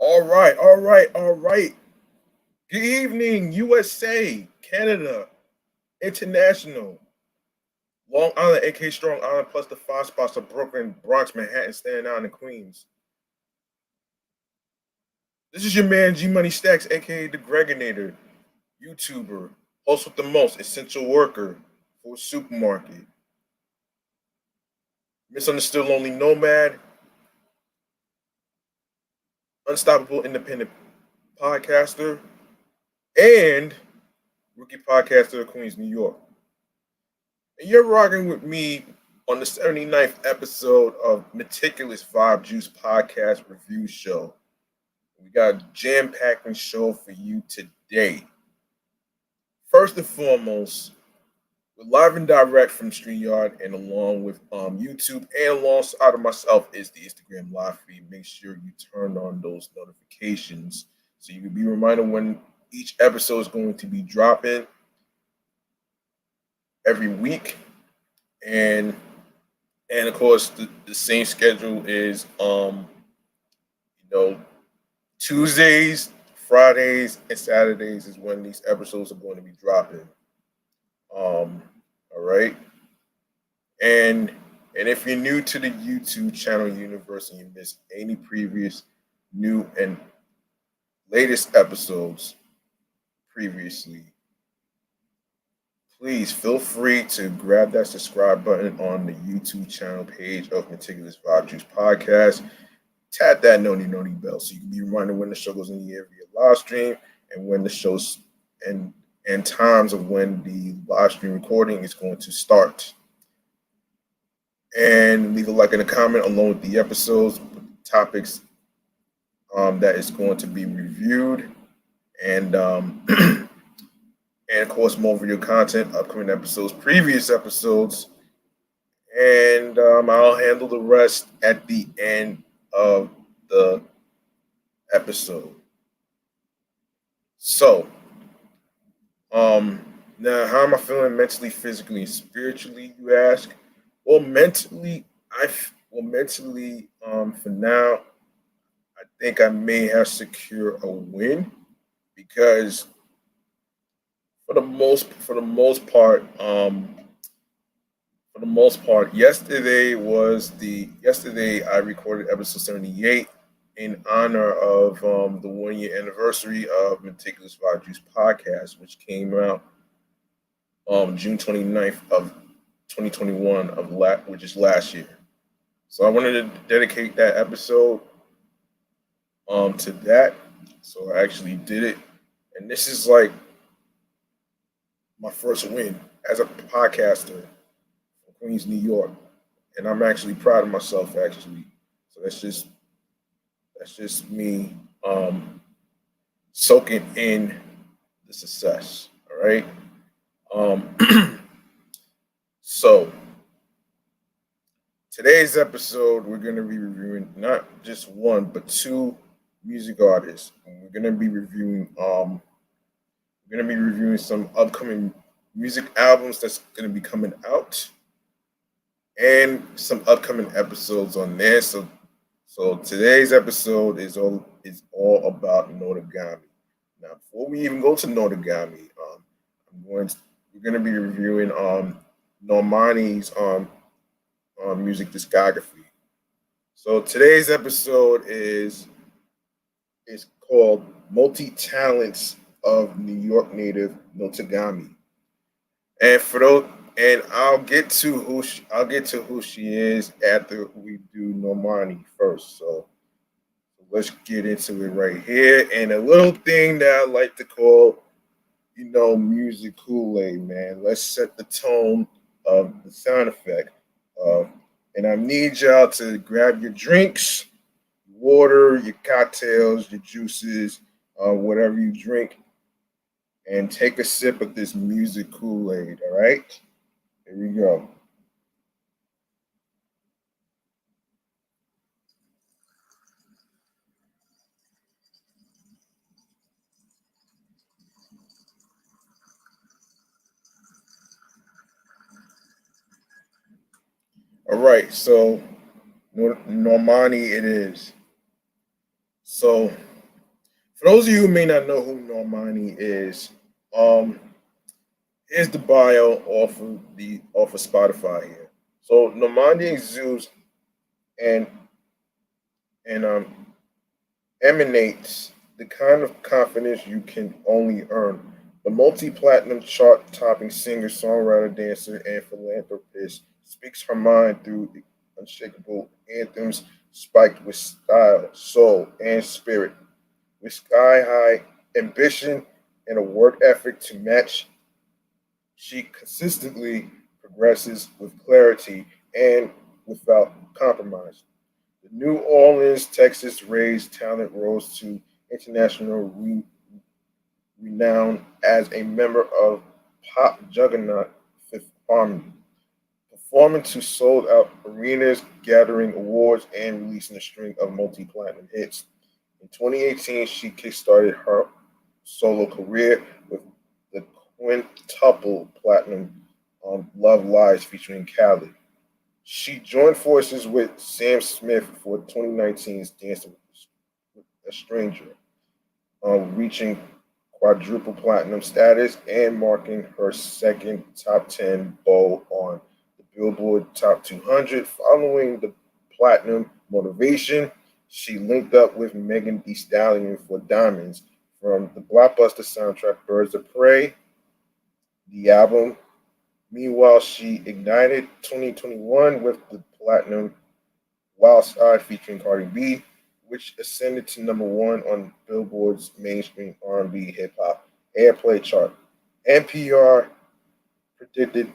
all right. Good evening, USA, Canada, International, Long Island, aka Strong Island, plus the five spots of Brooklyn, Bronx, Manhattan, Staten Island, and Queens. This is your man G Money Stacks, aka the Gregonator, YouTuber, host with the most, essential worker for a supermarket, misunderstood lonely nomad, unstoppable independent podcaster, and rookie podcaster of Queens, New York. And you're rocking with me on the 79th episode of Meticulous Vibe Juice Podcast Review Show. We got a jam-packing show for you today. First and foremost, we're live and direct from StreamYard and along with YouTube and alongside of myself is the Instagram live feed. Make sure you turn on those notifications so you can be reminded when each episode is going to be dropping every week. And of course the same schedule is Tuesdays, Fridays, and Saturdays is when these episodes are going to be dropping. All right. And if you're new to the YouTube channel universe and you missed any previous new and latest episodes previously, please feel free to grab that subscribe button on the YouTube channel page of Meticulous Vibe Juice Podcast. Tap that noni bell so you can be reminded when the show goes in the air via live stream and when the show's and times of when the live stream recording is going to start. And leave a like and a comment along with the episodes, topics that is going to be reviewed, and and of course more video content, upcoming episodes, previous episodes, and I'll handle the rest at the end of the episode. So, now how am I feeling mentally, physically, and spiritually? You ask. Well, mentally, for now, I think I may have secured a win because for the most part, yesterday I recorded episode 78 in honor of the 1 year anniversary of Meticulous Vibe Juice Podcast, which came out June 29th of 2021 which is last year. So I wanted to dedicate that episode to that. So I actually did it, and this is like my first win as a podcaster from Queens, New York, and I'm actually proud of myself. Actually, so that's just me soaking in the success. All right. So today's episode, we're going to be reviewing not just one but two music artists. And we're going to be reviewing some upcoming music albums that's going to be coming out and some upcoming episodes on there. So today's episode is all about Nota Gami. Now, before we even go to Nota Gami, we're going to be reviewing Normani's music discography. So today's episode is called Multi Talents of New York native Nota Gami. And for those, and I'll get to who she is after we do Normani first. So let's get into it right here. And a little thing that I like to call, music Kool-Aid, man. Let's set the tone of the sound effect. And I need y'all to grab your drinks, water, your cocktails, your juices, whatever you drink, and take a sip of this music Kool-Aid, all right? Here we go. All right, so Normani it is. So for those of you who may not know who Normani is, um, here's the bio off of Spotify here. So Normani exudes and and emanates the kind of confidence you can only earn. The multi-platinum chart-topping singer, songwriter, dancer, and philanthropist speaks her mind through unshakable anthems spiked with style, soul, and spirit. With sky-high ambition and a work ethic to match, she consistently progresses with clarity and without compromise. The New Orleans, Texas raised talent rose to international renown as a member of pop juggernaut Fifth Harmony, performing to sold out arenas, gathering awards, and releasing a string of multi platinum hits. In 2018, she kickstarted her solo career with the quintuple platinum Love Lies featuring Khaled. She joined forces with Sam Smith for 2019's Dancing with a Stranger, reaching quadruple platinum status and marking her second top 10 bowl on the Billboard Top 200. Following the platinum motivation, she linked up with Megan Thee Stallion for Diamonds from the blockbuster soundtrack Birds of Prey, the album. Meanwhile, she ignited 2021 with the platinum Wild Side featuring Cardi B, which ascended to number one on Billboard's mainstream R&B hip hop airplay chart. NPR predicted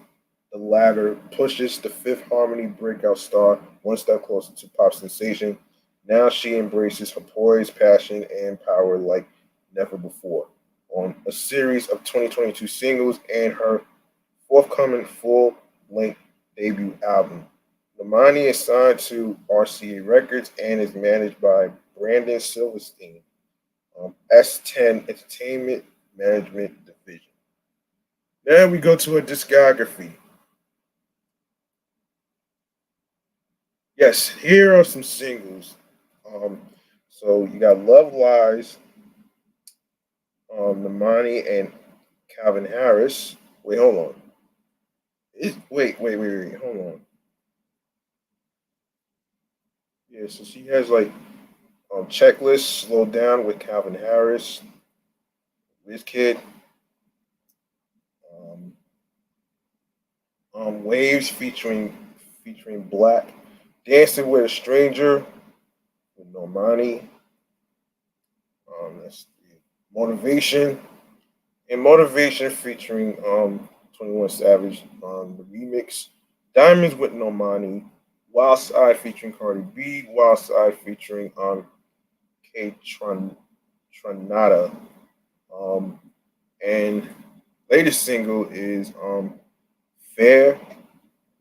the latter pushes the Fifth Harmony breakout star one step closer to pop sensation. Now she embraces her poise, passion, and power like never before. On a series of 2022 singles and her forthcoming full length debut album. Normani is signed to RCA Records and is managed by Brandon Silverstein, S10 Entertainment Management Division. Now we go to a discography. Yes, here are some singles. Um, so you got Love Lies, Normani and Calvin Harris. Wait, hold on. Wait, hold on. Yeah, so she has like Checklist, Slow Down with Calvin Harris, Kid, um, Waves featuring Black, Dancing with a Stranger with Normani, that's Motivation, and Motivation featuring 21 Savage on the remix, Diamonds with Normani, Wild Side featuring Cardi B, Wild Side featuring K Tranada, um, and latest single is Fair,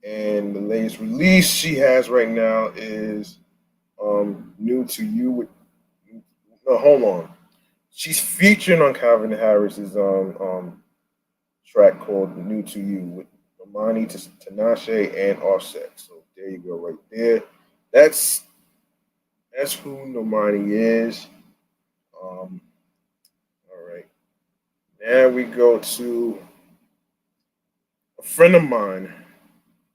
and the latest release she has right now is New to You with no hold on. She's featuring on Calvin Harris's track called New to You with Normani, Tinashe, and Offset. So there you go right there. That's that's who Normani is. Um, all right. Now we go to a friend of mine.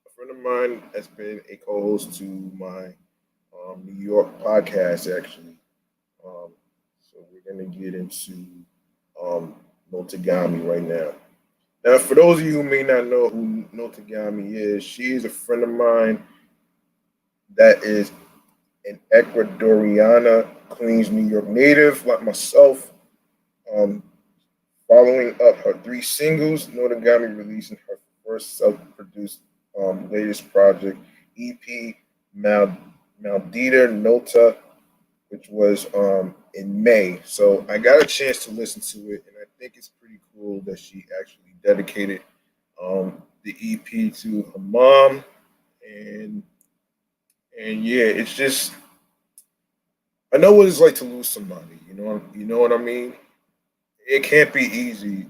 A friend of mine has been a co-host to my New York podcast, actually. So we're gonna get into um, Nota Gami right now. Now, for those of you who may not know who Nota Gami is, she is a friend of mine that is an Ecuadoriana, Queens, New York native, like myself. Um, Following up her three singles, Nota Gami releasing her first self-produced latest project, EP, Mal- Maldita Nota, which was in May. So I got a chance to listen to it, and I think it's pretty cool that she actually dedicated the EP to her mom, and and yeah, it's just I know what it's like to lose somebody. You know what I mean. It can't be easy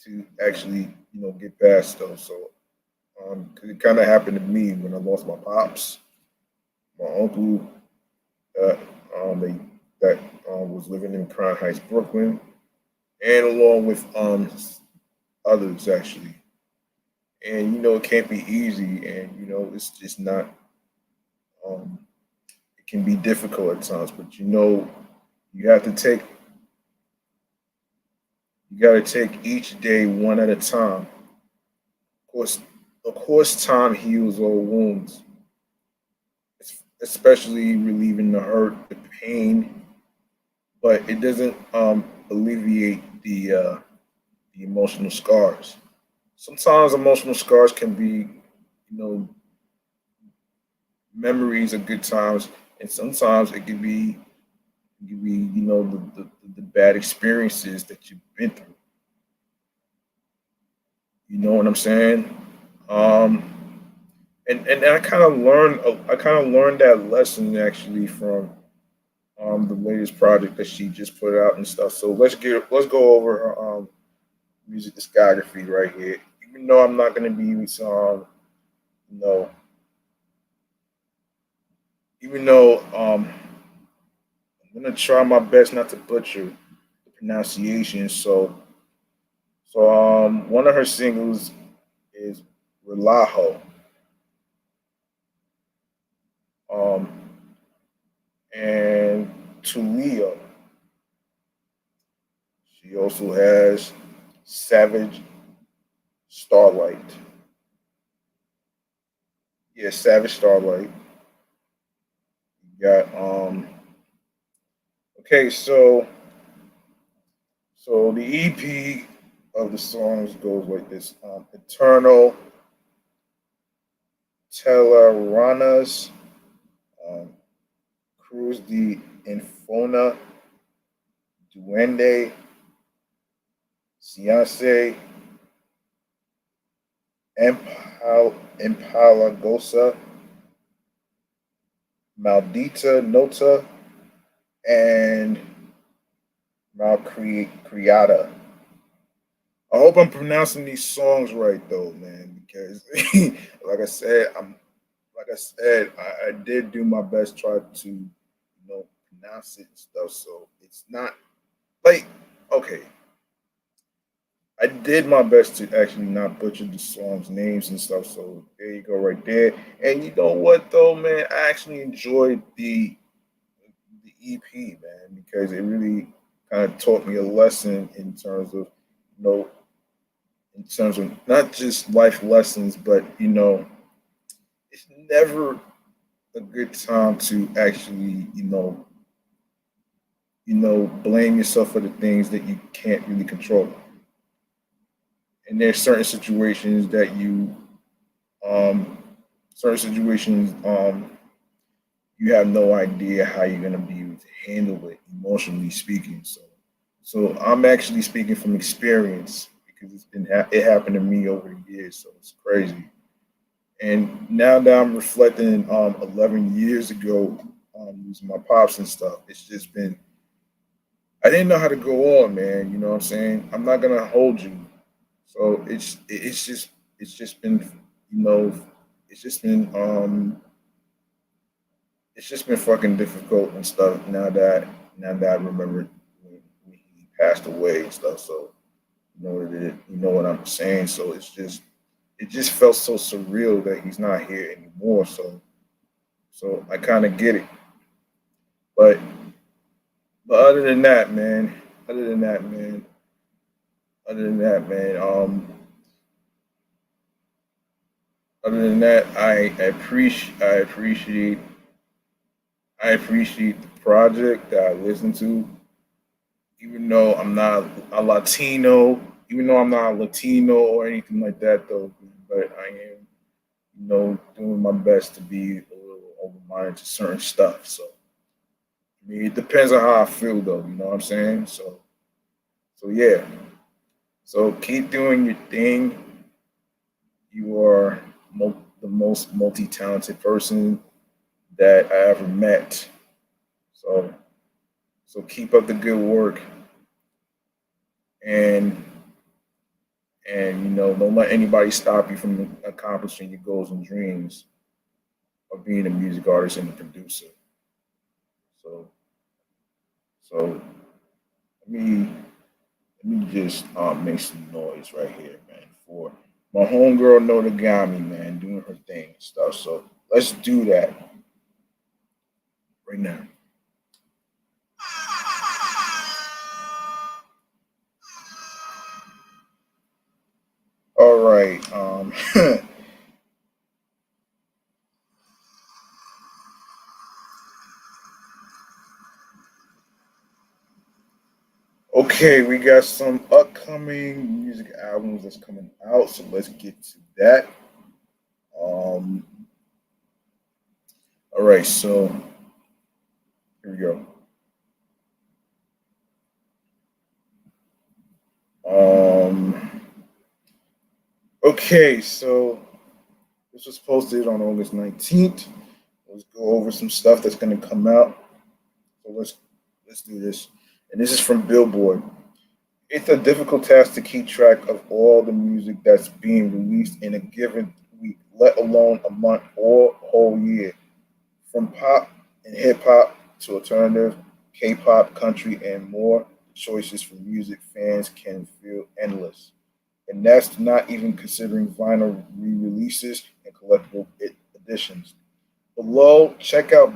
to actually get past those. So Because it kind of happened to me when I lost my pops. My uncle that they that was living in Crown Heights, Brooklyn, and along with others actually. And it can't be easy, and it's just not. Um, it can be difficult at times, but you have to take you got to take each day one at a time. Course, of course, time heals all wounds, especially relieving the hurt, the pain, but it doesn't alleviate the emotional scars. Sometimes emotional scars can be, memories of good times, and sometimes it can be, the bad experiences that you've been through. You know what I'm saying? Um, and I kind of learned that lesson actually from the latest project that she just put out and stuff. So let's go over her music discography right here. Even though I'm not gonna be you know, even though I'm gonna try my best not to butcher the pronunciation. So one of her singles is Relajo, um, and Tulio. She also has Savage Starlight. Yeah, Savage Starlight. You got okay, so the EP of the songs goes like this: Eternal, Telaranas, um, Cruz de Infona, Duende, Ciance, Empalagosa, Maldita Nota, and Malcriada. I hope I'm pronouncing these songs right though, man, because like I said, I did do my best try to, pronounce it and stuff. So it's not like okay. I did my best to actually not butcher the songs' names and stuff. So there you go, right there. And you know what though, man? I actually enjoyed the EP, man, because it really kind of taught me a lesson you know, in terms of not just life lessons, but it's never a good time to actually, blame yourself for the things that you can't really control. And there's um, certain situations, you have no idea how you're gonna be able to handle it emotionally speaking. So I'm actually speaking from experience because it happened to me over the years. So it's crazy. And now that I'm reflecting 11 years ago, losing my pops and stuff, it's just been I didn't know how to go on, man. You know what I'm saying? I'm not gonna hold you. So it's just been you know it's just been it's just been fucking difficult and stuff. Now that I remember when he passed away and stuff. So you know what I'm saying. So it just felt so surreal that he's not here anymore. So I kind of get it. But but other than that, man, other than that, man, other than that, I appreciate the project that I listened to, even though I'm not a Latino, even though I'm not a Latino or anything like that, though. But I am, doing my best to be a little open-minded to certain stuff. So I mean, it depends on how I feel, though. You know what I'm saying? So yeah. So keep doing your thing. You are the most multi-talented person that I ever met. So so keep up the good work and And don't let anybody stop you from accomplishing your goals and dreams of being a music artist and a producer. So, so let me just make some noise right here, man, for my homegirl Nota Gami, man, doing her thing and stuff. So let's do that right now. All right. Okay, we got some upcoming music albums that's coming out, so let's get to that. Um, all right, so here we go. Um, okay, so this was posted on August 19th. Let's go over some stuff that's going to come out. So let's do this. And this is from Billboard. It's a difficult task to keep track of all the music that's being released in a given week, let alone a month or whole year. From pop and hip hop to alternative, K pop, country, and more, choices for music fans can feel endless. And that's not even considering vinyl re releases and collectible editions. Below, check out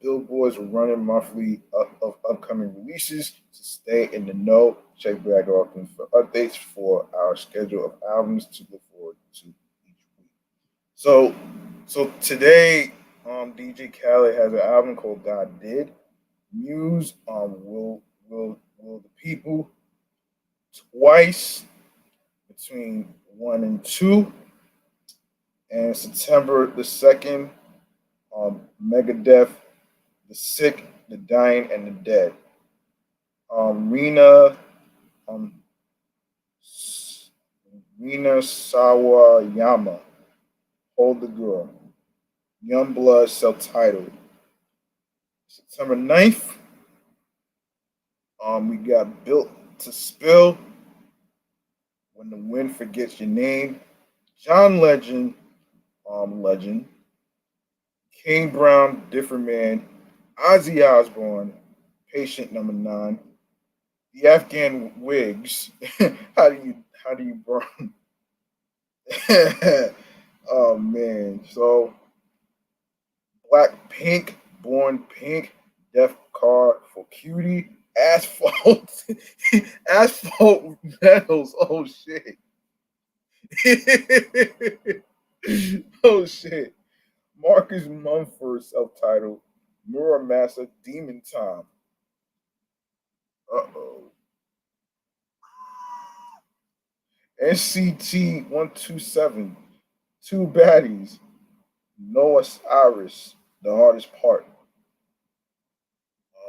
Billboard's running monthly of upcoming releases to stay in the know. Check back often for updates for our schedule of albums to look forward to each week. So, so today, DJ Khaled has an album called God Did. Muse, will the people twice between 1 and 2, and September 2nd, Megadeth, the sick, the dying, and the dead. Rina, um, Rina Sawayama, Hold the Girl. Youngblood, self-titled. September 9th, we got Built to Spill, When the Wind Forgets Your Name. John Legend, Legend. King Brown, Different Man. Ozzy Osbourne, Patient Number 9. The Afghan Wigs. how do you burn? Oh man. So Black Pink, Born Pink, Death Car for Cutie, Asphalt, Asphalt Metals. Oh shit. Oh shit. Marcus Mumford, self-titled Mirror Master Demon Time. Uh-oh. NCT 127, Two Baddies, Noah Cyrus, The Hardest Part.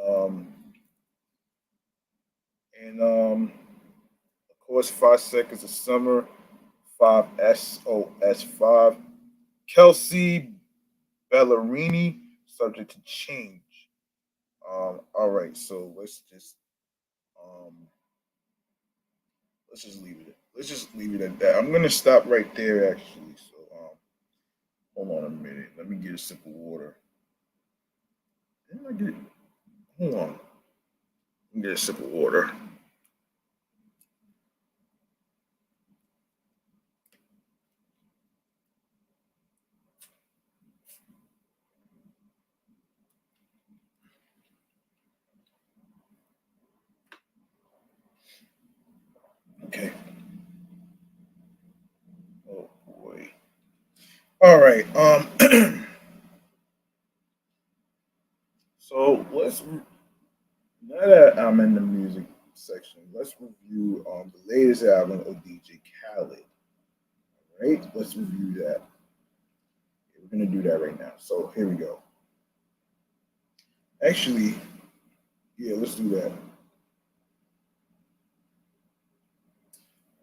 Um, and of course, 5 Seconds of Summer, 5 SOS 5. Kelsey Ballerini, Subject to Change. All right, so um, let's just leave it. Let's just leave it at that. I'm gonna stop right there, actually. So, hold on a minute. Let me get a sip of water. Didn't I get? Hold on. Let me get a sip of water. Okay. Oh boy. All right. So now that I'm in the music section, let's review the latest album of DJ Khaled. Right? Let's review that. We're gonna do that right now. So here we go. Actually, yeah, let's do that.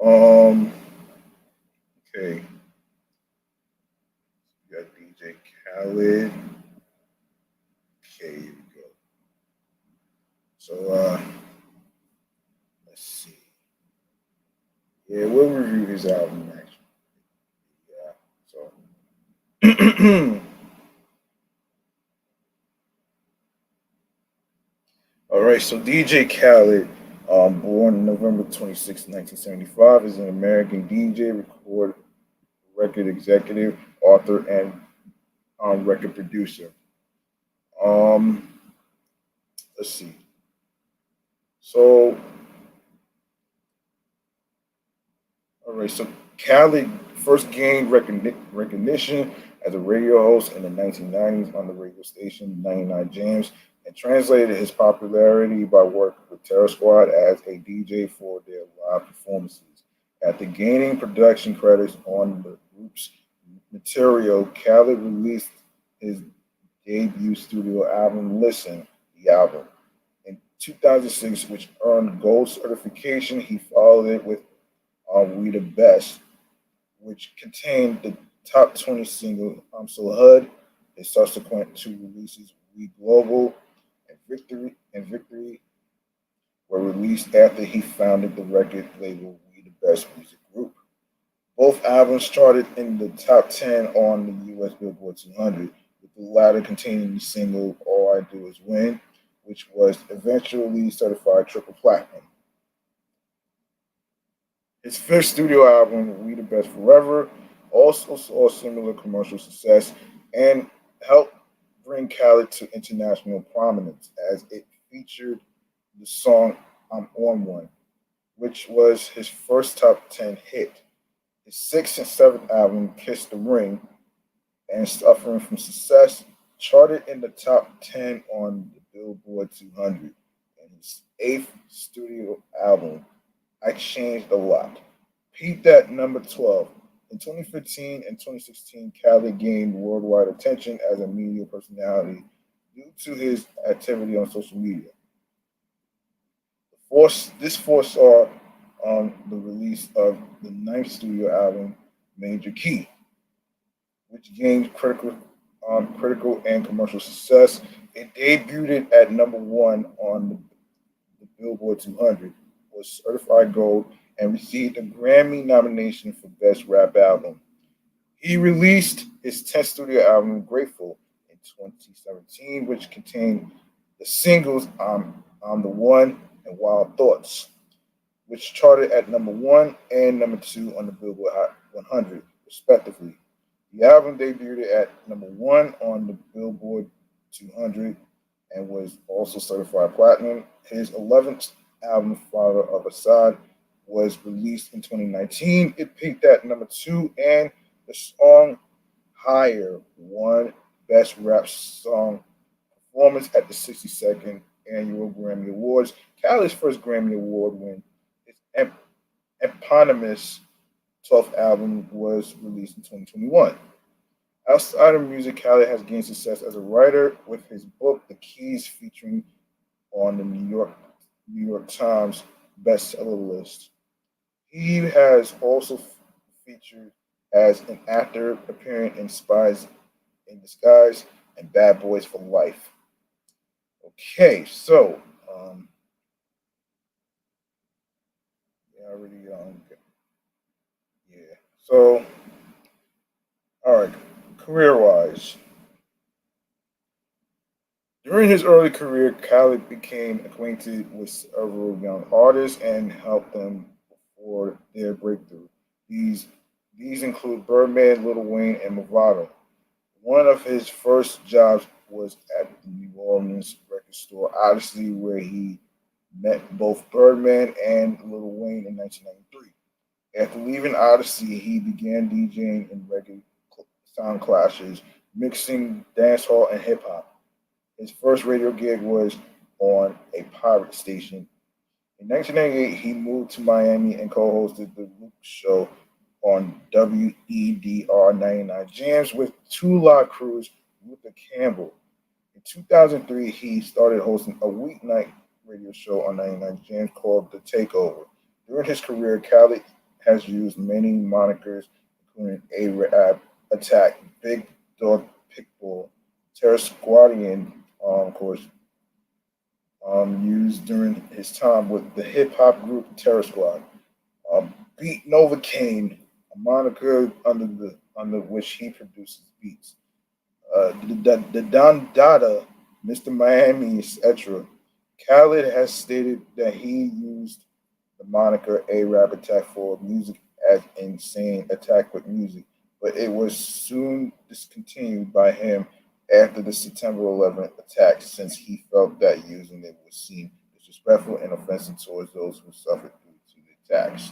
Um, okay, we got DJ Khaled. Okay, here we go. So let's see. Yeah, we'll review his album actually. Yeah. So all right, so DJ Khaled, born November 26, 1975, is an American DJ, record executive, author, and record producer. Um, let's see. So, all right, so Khaled first gained recognition as a radio host in the 1990s on the radio station 99 Jams and translated his popularity by working with Terror Squad as a DJ for their live performances. After gaining production credits on the group's material, Khaled released his debut studio album, Listen, the album. In 2006, which earned gold certification, he followed it with We the Best, which contained the top 20 single So HUD. His subsequent two releases, We Global and Victory were released after he founded the record label We the Best Music Group. Both albums charted in the top 10 on the US Billboard 200, with the latter containing the single All I Do Is Win, which was eventually certified triple platinum. His fifth studio album, We the Best Forever, also saw similar commercial success and helped bring Khaled to international prominence as it featured the song I'm On One, which was his first top 10 hit. His sixth and seventh album, Kiss the Ring, and Suffering from Success, charted in the top 10 on the Billboard 200. And his eighth studio album, I Changed a Lot, peaked at number 12. In 2015 and 2016, Khaled gained worldwide attention as a media personality due to his activity on social media. This foresaw the release of the ninth studio album, Major Key, which gained critical and commercial success. It debuted at number one on the Billboard 200, was certified gold, and received a Grammy nomination for Best Rap Album. He released his 10th studio album, Grateful, in 2017, which contained the singles I'm the One and Wild Thoughts, which charted at number one and number two on the Billboard Hot 100, respectively. The album debuted at number one on the Billboard 200 and was also certified platinum. His 11th album, Father of Assad, was released in 2019. It peaked at number two, and the song Higher won Best Rap Song Performance at the 62nd Annual Grammy Awards. Khaled's first Grammy Award win. His eponymous 12th album was released in 2021. Outside of music, Khaled has gained success as a writer with his book The Keys, featuring on the New York Times bestseller list. He has also featured as an actor, appearing in Spies in Disguise and Bad Boys for Life. Okay, so yeah, I already yeah. So all right, career wise. During his early career, Khaled became acquainted with several young artists and helped them before their breakthrough. These these include Birdman, Lil Wayne, and Movado. One of his first jobs was at the New Orleans record store Odyssey, where he met both Birdman and Lil Wayne in 1993. After leaving Odyssey, he began DJing in reggae sound clashes, mixing dancehall and hip hop. His first radio gig was on a pirate station. In 1998, he moved to Miami and co-hosted the Luke Show on WEDR 99 Jams with two live crews, Luther Campbell. In 2003, he started hosting a weeknight radio show on 99 Jams called The Takeover. During his career, Khaled has used many monikers, including A-Rab, Attack, Big Dog Pitbull, Terror Squadian, of course, used during his time with the hip hop group Terror Squad. Beat Novocaine, a moniker under which he produces beats. The Don Dada, Mr. Miami, etc. Khaled has stated that he used the moniker A-Rap Attack for music as Insane Attack with Music, but it was soon discontinued by him after the September 11th attack since he felt that using it would seem disrespectful and offensive towards those who suffered due to the attacks.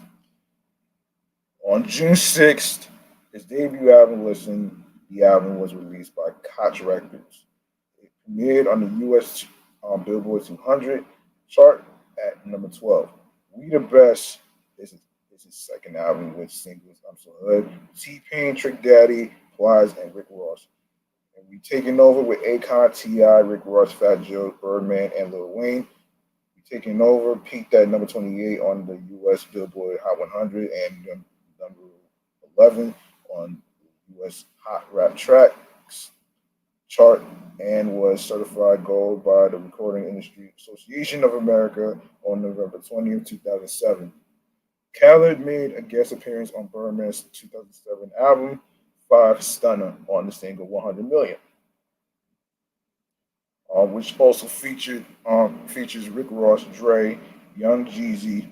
On June 6th, his debut album, Listen, the album was released by Koch Records. It premiered on the U.S. Billboard 200 chart at number 12. We the Best is his second album with singles I'm So Hood, T-Pain, Trick Daddy, Plies, and Rick Ross. And we taking over with Akon, T.I., Rick Ross, Fat Joe, Birdman, and Lil Wayne. We taking over, peaked at number 28 on the U.S. Billboard Hot 100 and number 11 on the U.S. Hot Rap Tracks chart and was certified gold by the Recording Industry Association of America on November 20th, 2007. Khaled made a guest appearance on Birdman's 2007 album, Five Stunner, on the single 100 Million, which also features Rick Ross, Dre, Young Jeezy,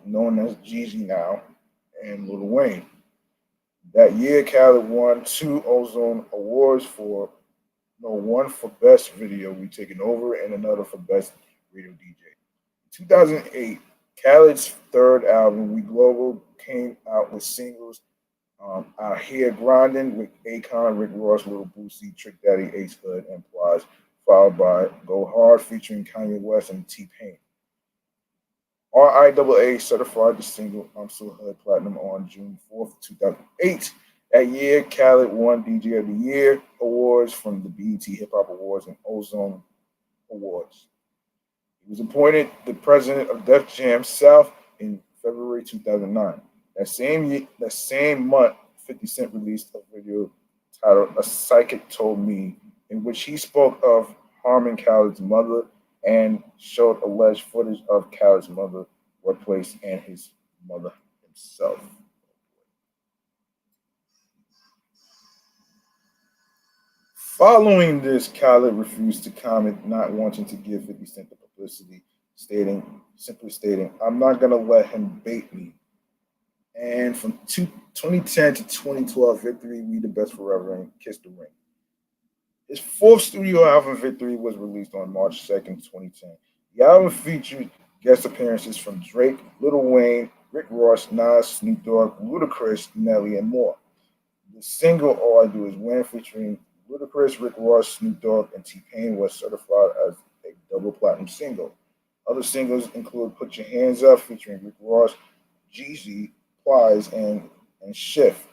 known as Jeezy now, and Lil Wayne. That year, Khaled won two Ozone Awards for one for Best Video, We Taking Over, and another for Best Radio DJ. In 2008, Khaled's third album, We Global, came out with singles Out Here Grinding with Akon, Rick Ross, Lil Boosie, Trick Daddy, Ace Hood, and Plies, followed by Go Hard featuring Kanye West and T-Pain. RIAA certified the single I'm So Hood Platinum on June 4th, 2008. That year, Khaled won DJ of the Year awards from the BET Hip Hop Awards and Ozone Awards. He was appointed the president of Def Jam South in February 2009. That same month, 50 Cent released a video titled A Psychic Told Me, in which he spoke of harming Khaled's mother and showed alleged footage of Khaled's mother, workplace, and his mother himself. Following this, Khaled refused to comment, not wanting to give 50 Cent the publicity, simply stating, I'm not going to let him bait me. And from 2010 to 2012, Victory, We the Best Forever, and Kiss the Ring. His fourth studio album, Victory, was released on March 2nd, 2010. The album featured guest appearances from Drake, Lil Wayne, Rick Ross, Nas, Snoop Dogg, Ludacris, Nelly, and more. The single All I Do Is Win, featuring Ludacris, Rick Ross, Snoop Dogg, and T-Pain, was certified as a double platinum single. Other singles include Put Your Hands Up, featuring Rick Ross, Jeezy, Plies, and Shift,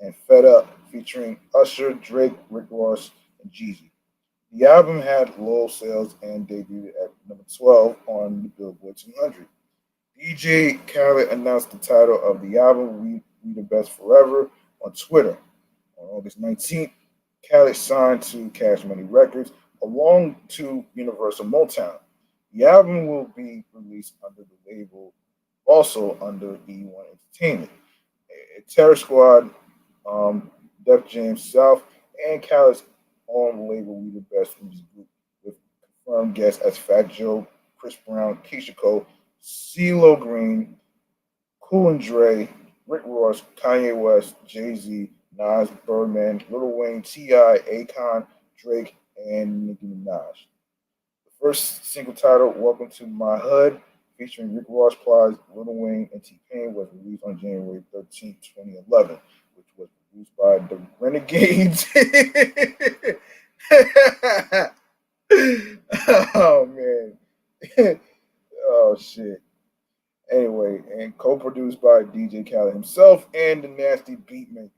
and Fed Up, featuring Usher, Drake, Rick Ross, and Jeezy. The album had low sales and debuted at number 12 on the Billboard 200. DJ Khaled announced the title of the album, We the Best Forever, on Twitter. On August 19th, Khaled signed to Cash Money Records, along to Universal Motown. The album will be released under the label, also under E1 Entertainment. Terror Squad, Def Jam South, and Khaled's own label, We the Best Music Group, with confirmed guests as Fat Joe, Chris Brown, Keisha Cole, CeeLo Green, Cool and Dre, Rick Ross, Kanye West, Jay-Z, Nas, Birdman, Lil Wayne, T.I., Akon, Drake, and Nicki Minaj. The first single titled Welcome to My Hood, featuring Rick Ross, Plies, Lil Wayne, and T-Pain, was released on January 13, 2011, which was produced by the Renegades. Oh, man. Oh, shit. Anyway, and co-produced by DJ Khaled himself and the Nasty Beatmakers.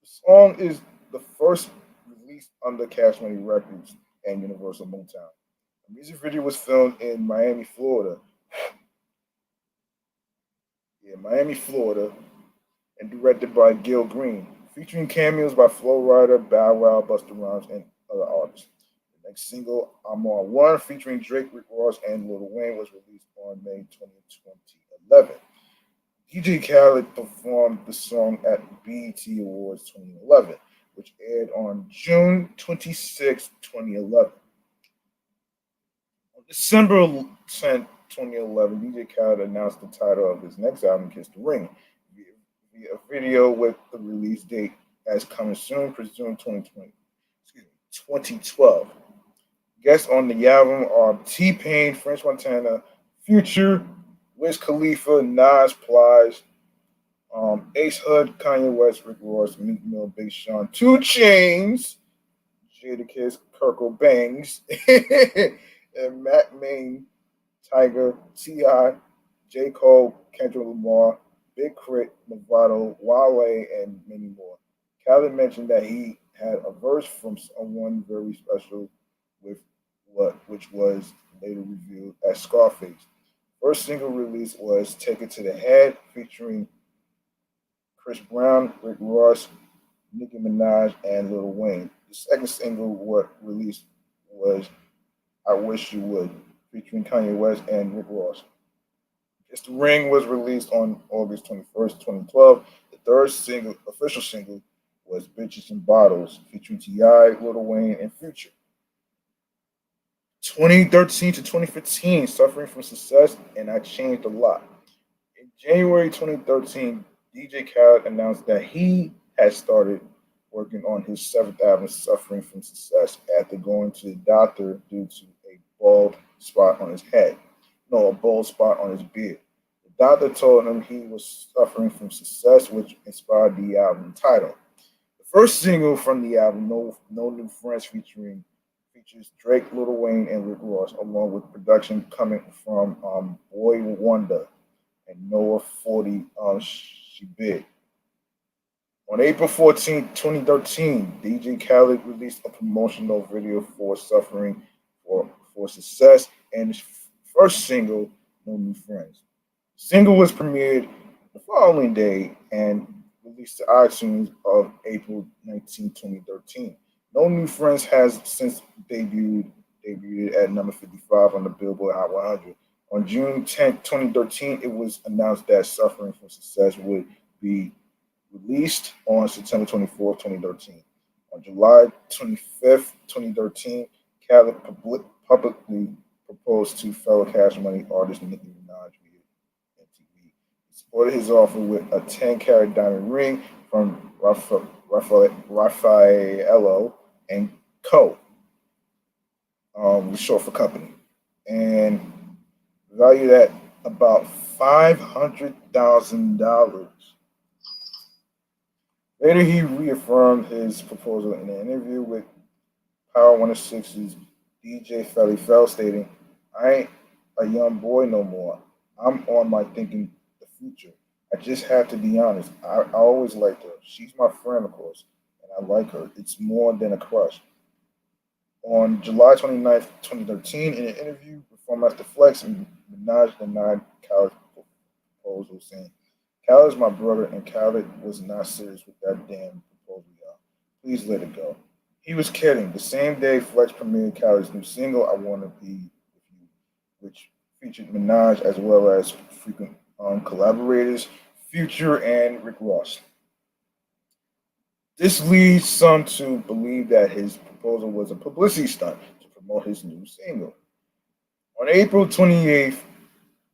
The song is the first released under Cash Money Records and Universal Motown. The music video was filmed in Miami, Florida. Miami, Florida, and directed by Gil Green, featuring cameos by Flo Rida, Bow Wow, Busta Rhymes, and other artists. The next single, I'm On One, featuring Drake, Rick Ross, and Lil Wayne, was released on May 20, 2011. DJ Khaled performed the song at BET Awards 2011, which aired on June 26, 2011. On December 10th, 2011, DJ Khaled announced the title of his next album, Kiss the Ring, via a video with the release date as coming soon, presumed 2020, excuse me, 2012. Guests on the album are T Pain, French Montana, Future, Wiz Khalifa, Nas Plies, Ace Hood, Kanye West, Rick Ross, Meek Mill, Big Sean, Two Chains, Jadakiss, Kirkle Bangs, and Matt Main, Tiger, T.I., J. Cole, Kendrick Lamar, Big Crit, Nevada, Wale, and many more. Khaled mentioned that he had a verse from someone very special with which was later revealed as Scarface. First single release was Take It to the Head, featuring Chris Brown, Rick Ross, Nicki Minaj, and Lil Wayne. The second single what released was I Wish You Would, featuring Kanye West and Rick Ross. Just the Ring was released on August 21st, 2012. The third single, official single, was Bitches and Bottles, featuring T.I., Lil Wayne, and Future. 2013 to 2015, Suffering from Success, and I Changed a Lot. In January 2013, DJ Khaled announced that he had started working on his seventh album, Suffering from Success, after going to the doctor due to a bald spot on his head. No, a bald spot on his beard. The doctor told him he was suffering from success, which inspired the album title. The first single from the album, No New Friends, features Drake, Lil Wayne, and Rick Ross, along with production coming from Boy Wonder and Noah 40 She Big. On April 14, 2013, DJ Khaled released a promotional video for Suffering for Success and his first single, No New Friends. The single was premiered the following day and released to iTunes of April 19, 2013. No New Friends has since debuted at number 55 on the Billboard Hot 100. On June 10th, 2013, it was announced that Suffering from Success would be released on September 24th, 2013. On July 25th, 2013, Khaled publicly proposed to fellow Cash Money artist Nicki Minaj via MTV. He supported his offer with a 10-carat diamond ring from Raffaello and Co., short for company, and valued at about $500,000. Later, he reaffirmed his proposal in an interview with Power 106's DJ Felly Fell, stating, I ain't a young boy no more. I'm on my thinking the future. I just have to be honest. I always liked her. She's my friend, of course, and I like her. It's more than a crush. On July 29th, 2013, in an interview with Master Flex, Minaj denied Khaled's proposal, saying, Khaled's my brother, and Khaled was not serious with that damn proposal, y'all. Please let it go. He was kidding. The same day, Flex premiered Khaled's new single, I Wanna Be With You, which featured Minaj as well as frequent collaborators, Future and Rick Ross. This leads some to believe that his proposal was a publicity stunt to promote his new single. On April 28th,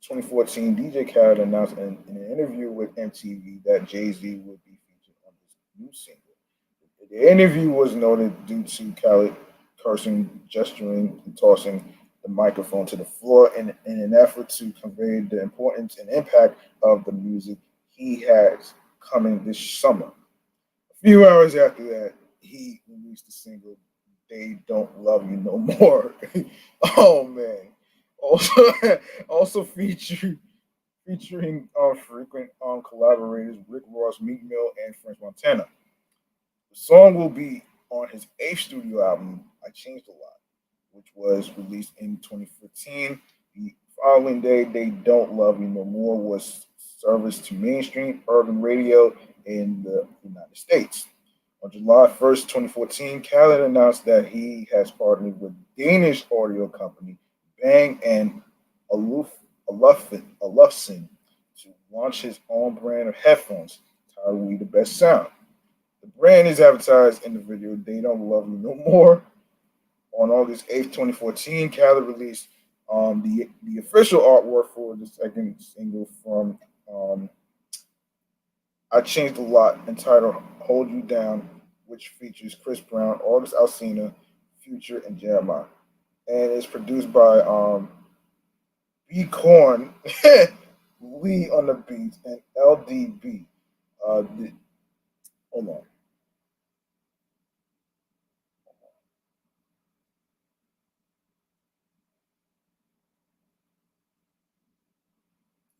2014, DJ Khaled announced in an interview with MTV that Jay-Z would be featured on his new single. The interview was noted due to Khaled cursing, gesturing, and tossing the microphone to the floor in an effort to convey the importance and impact of the music he has coming this summer. A few hours after that, he released the single "They Don't Love You No More." Oh man! Also, also featuring frequent collaborators Rick Ross, Meek Mill, and French Montana. The song will be on his eighth studio album, I Changed a Lot, which was released in 2015. The following day, They Don't Love You No More was serviced to mainstream urban radio in the United States. On July 1st, 2014, Khaled announced that he has partnered with Danish audio company Bang and Olufsen to launched his own brand of headphones titled We the Best Sound. The brand is advertised in the video They Don't Love You No More. On August 8th, 2014, Khaled released the official artwork for the second single from I Changed a Lot, entitled Hold You Down, which features Chris Brown, August Alsina, Future, and Jeremiah. And it's produced by B Corn, Lee on the beats, and LDB. Hold on.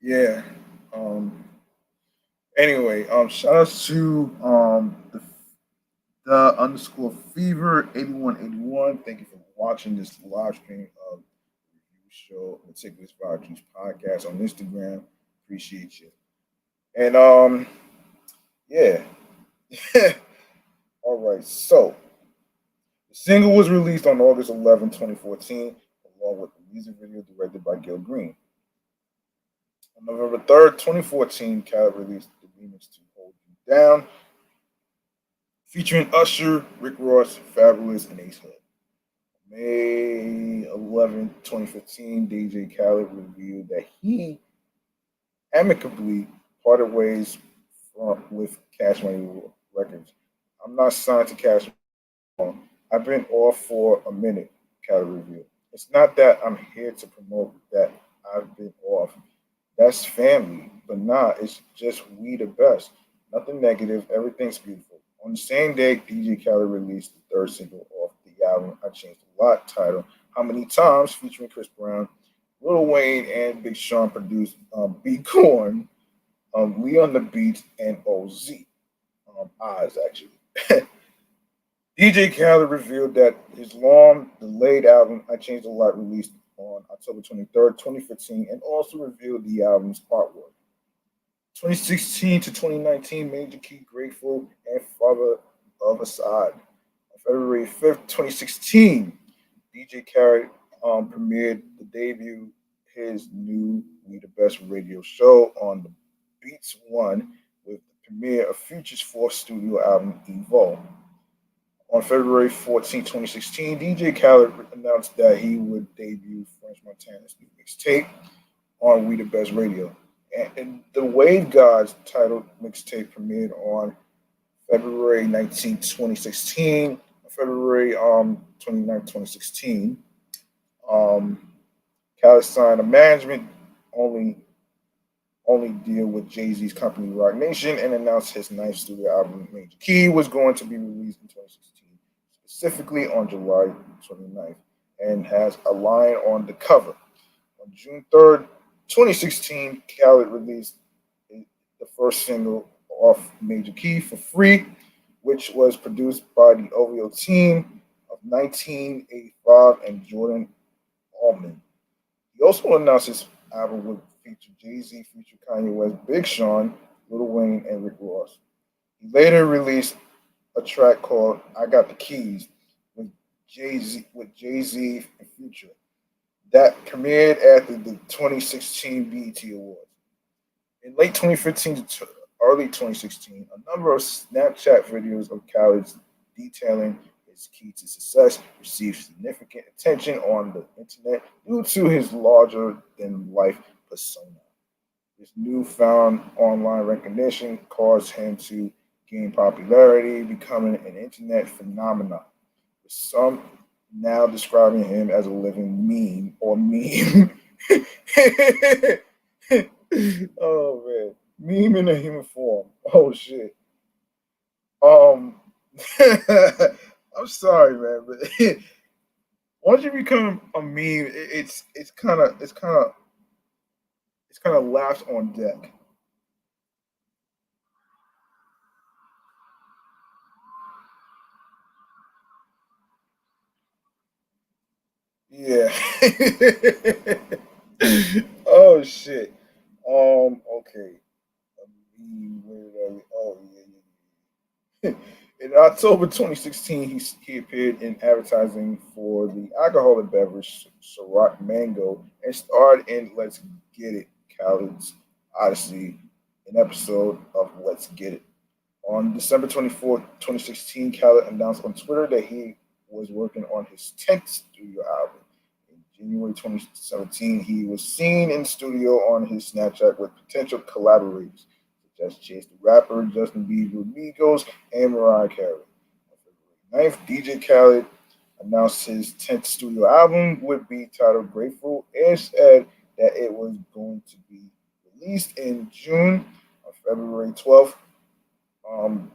Yeah. Um, anyway, shout out to the underscore fever 8181. Thank you for watching this live stream of the review show Meticulous Juice podcast on Instagram. Appreciate you. And yeah. All right. So the single was released on August 11, 2014, along with the music video directed by Gil Green. On November 3rd, 2014, Khaled released the remix to Hold You Down, featuring Usher, Rick Ross, Fabulous, and Ace Hood. May 11, 2015, DJ Khaled revealed that he amicably parted ways with Cash Money Records. I'm not signed to Cash Money. I've been off for a minute, Khaled revealed. It's not that I'm here to promote that I've been off. That's family, but nah, it's just we the best. Nothing negative, everything's beautiful. On the same day, DJ Khaled released the third single off the album I Changed a Lot, titled How Many Times, featuring Chris Brown, Lil Wayne, and Big Sean produced B Corn, Lee on the Beats, and OZ. Eyes, actually. DJ Khaled revealed that his long delayed album, I Changed a Lot, released on October 23rd, 2015, and also revealed the album's artwork. 2016 to 2019, Major Key, Grateful, and Father of Assad. On February 5th, 2016, DJ Khaled premiered the debut his new We the Best radio show on the Beats One with the premiere of Future's fourth studio album, Evolve. On February 14, 2016, DJ Khaled announced that he would debut French Montana's new mixtape on We the Best Radio. And the Wave Gods titled mixtape premiered on February 19, 2016. On February 29, 2016, Khaled signed a management only deal with Jay-Z's company Roc Nation and announced his ninth studio album, Major Key, was going to be released in 2016, specifically on July 29th, and has a line on the cover. On June 3rd, 2016, Khaled released the first single off Major Key for free, which was produced by the OVO team of 1985 and Jordan Allman. He also announced his album would feature Jay-Z, feature Kanye West, Big Sean, Lil Wayne, and Rick Ross. He later released a track called "I Got the Keys" with Jay-Z and Future that premiered after the 2016 BET Awards. In late 2015 to early 2016, a number of Snapchat videos of Khaled's detailing his key to success received significant attention on the internet due to his larger than life persona. This newfound online recognition caused him to gain popularity, becoming an internet phenomenon, with some now describing him as a living meme or meme. Oh man, meme in a human form. Oh shit. Um, I'm sorry, man, but once you become a meme, it's kind of laughs on deck. Yeah. Oh shit. Okay. A meme, oh yeah, yeah, yeah. In October 2016, he appeared in advertising for the alcoholic beverage Ciroc Mango and starred in Let's Get It, Khaled's Odyssey, an episode of Let's Get It. On December 24th, 2016, Khaled announced on Twitter that he was working on his 10th studio album. In January 2017, he was seen in studio on his Snapchat with potential collaborators such as Chase the Rapper, Justin Bieber, Migos, and Mariah Carey. On February 9th, DJ Khaled announced his 10th studio album would be titled Grateful and said that it was going to be released in June. On February 12th, um,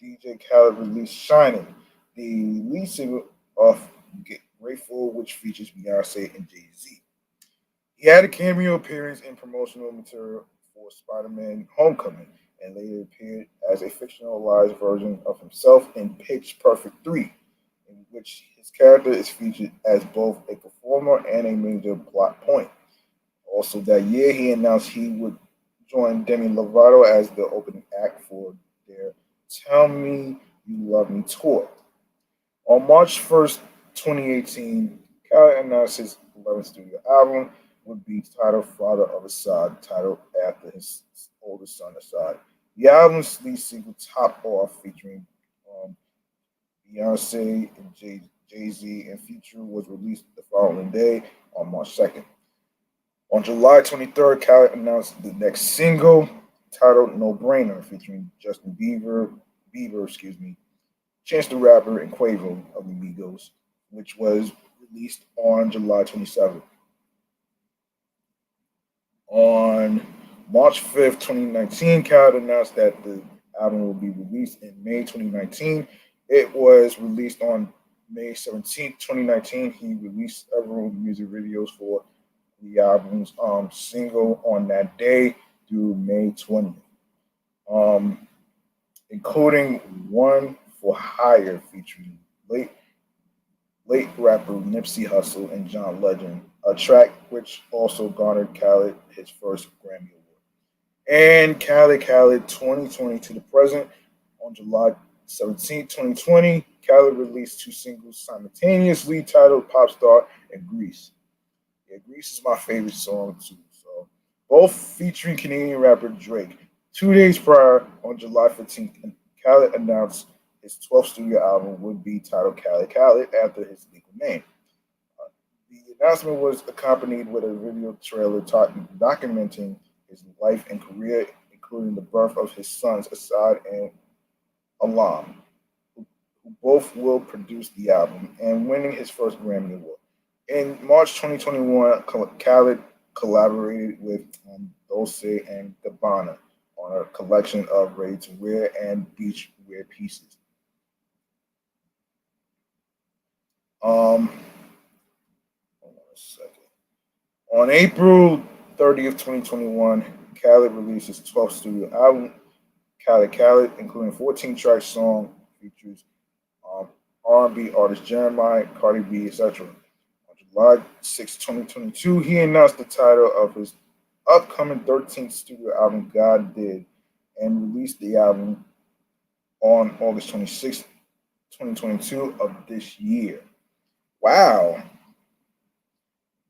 DJ Khaled released Shining, the lead single of Get Grateful, which features Beyonce and Jay Z. He had a cameo appearance in promotional material for Spider Man Homecoming and later appeared as a fictionalized version of himself in Pitch Perfect 3, in which his character is featured as both a performer and a major plot point. Also, that year, he announced he would join Demi Lovato as the opening act for their Tell Me You Love Me tour. On March 1st, 2018, Khaled announced his 11th studio album would be titled Father of Assad, titled after his oldest son Assad. The album's lead single, Top Off, featuring um, Beyonce and Jay Z and Future, was released the following day on March 2nd. On July 23rd, Khaled announced the next single titled No Brainer, featuring Justin Bieber, Chance the Rapper, and Quavo of the Migos, which was released on July 27th. On March 5th, 2019, Khaled announced that the album will be released in May 2019. It was released on May 17th, 2019. He released several music videos for the album's single on that day through May 20th, um, including one for Hire featuring late late rapper Nipsey Hussle and John Legend, a track which also garnered Khaled his first Grammy Award. And Khaled 2020 to the present, on July 17, 2020, Khaled released two singles simultaneously titled Pop Star and Grease. Yeah, Grease is my favorite song too. So both featuring Canadian rapper Drake. 2 days prior, on July 15th, Khaled announced his 12th studio album would be titled Khaled after his legal name. The announcement was accompanied with a video trailer documenting his life and career, including the birth of his sons Assad and Alam, who both will produce the album, and winning his first Grammy Award. In March 2021, Khaled collaborated with Dolce and Gabbana on a collection of ready-to-wear and beach-wear pieces. Um, Hold on a second. On April 30th, 2021, Khaled released his 12th studio album, Khaled, including 14-track song features um, R&B artist Jeremiah, Cardi B, etc. On July 6, 2022, he announced the title of his upcoming 13th studio album, God Did, and released the album on August 26, 2022 of this year. Wow,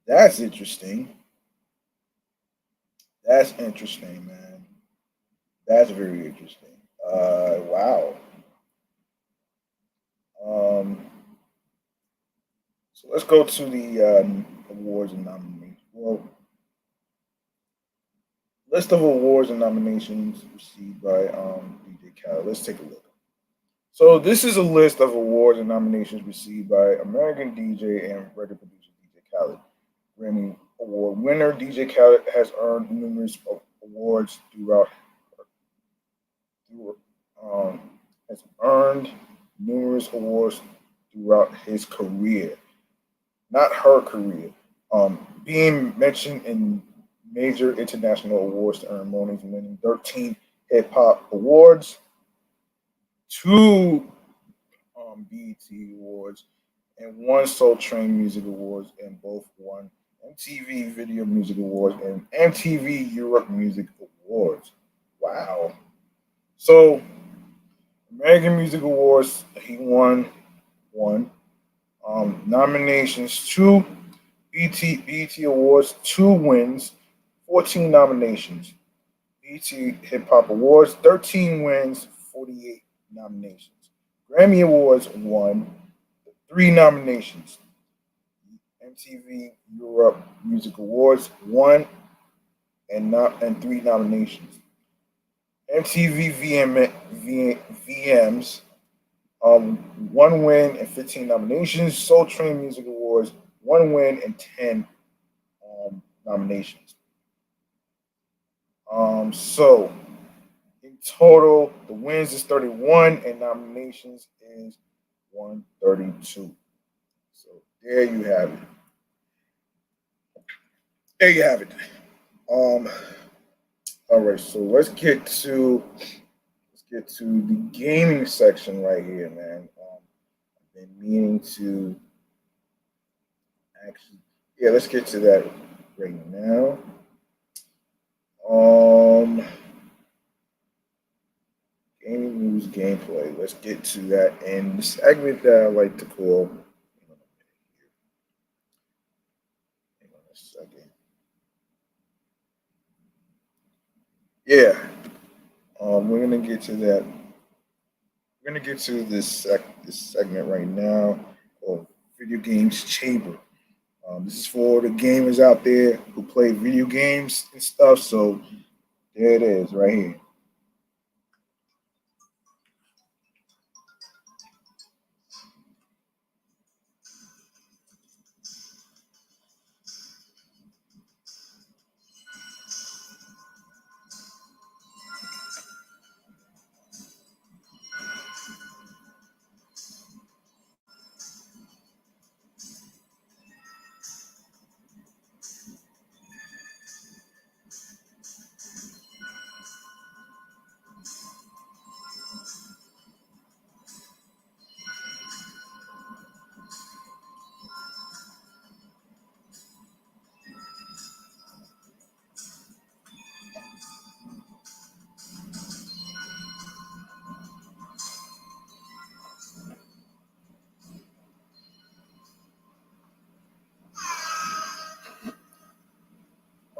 that's interesting. That's interesting, man. That's very interesting. Wow. Um, so let's go to the awards and nominations. Well, list of awards and nominations received by DJ Khaled. Let's take a look. So this is a list of awards and nominations received by American DJ and record producer DJ Khaled. Grammy Award winner DJ Khaled has earned numerous awards through, um, has earned numerous awards throughout his career, not her career. Being mentioned in major international awards ceremonies, winning 13 hip hop awards, two BET awards, and one Soul Train Music Awards, and both won MTV Video Music Awards and MTV Europe Music Awards. Wow. So, American Music Awards, he won one. Nominations, two. BET Awards, two wins, 14 nominations. BET Hip Hop Awards, 13 wins, 48 nominations. Grammy Awards, 1, 3 nominations. MTV Europe Music Awards, 1 and 3 nominations. MTV VMs, 1 win and 15 nominations. Soul Train Music Awards, 1 win and 10 nominations. So in total, the wins is 31 and nominations is 132. So there you have it. There you have it. Um, all right, so let's get to the gaming section right here, man. I've been meaning to actually, yeah, let's get to that right now. Um, Gaming news gameplay. Let's get to that. And the segment that I like to call, hang on a second. Yeah, we're gonna get to that. We're gonna get to this segment right now called Video Games Chamber. This is for the gamers out there who play video games and stuff. So there it is, right here.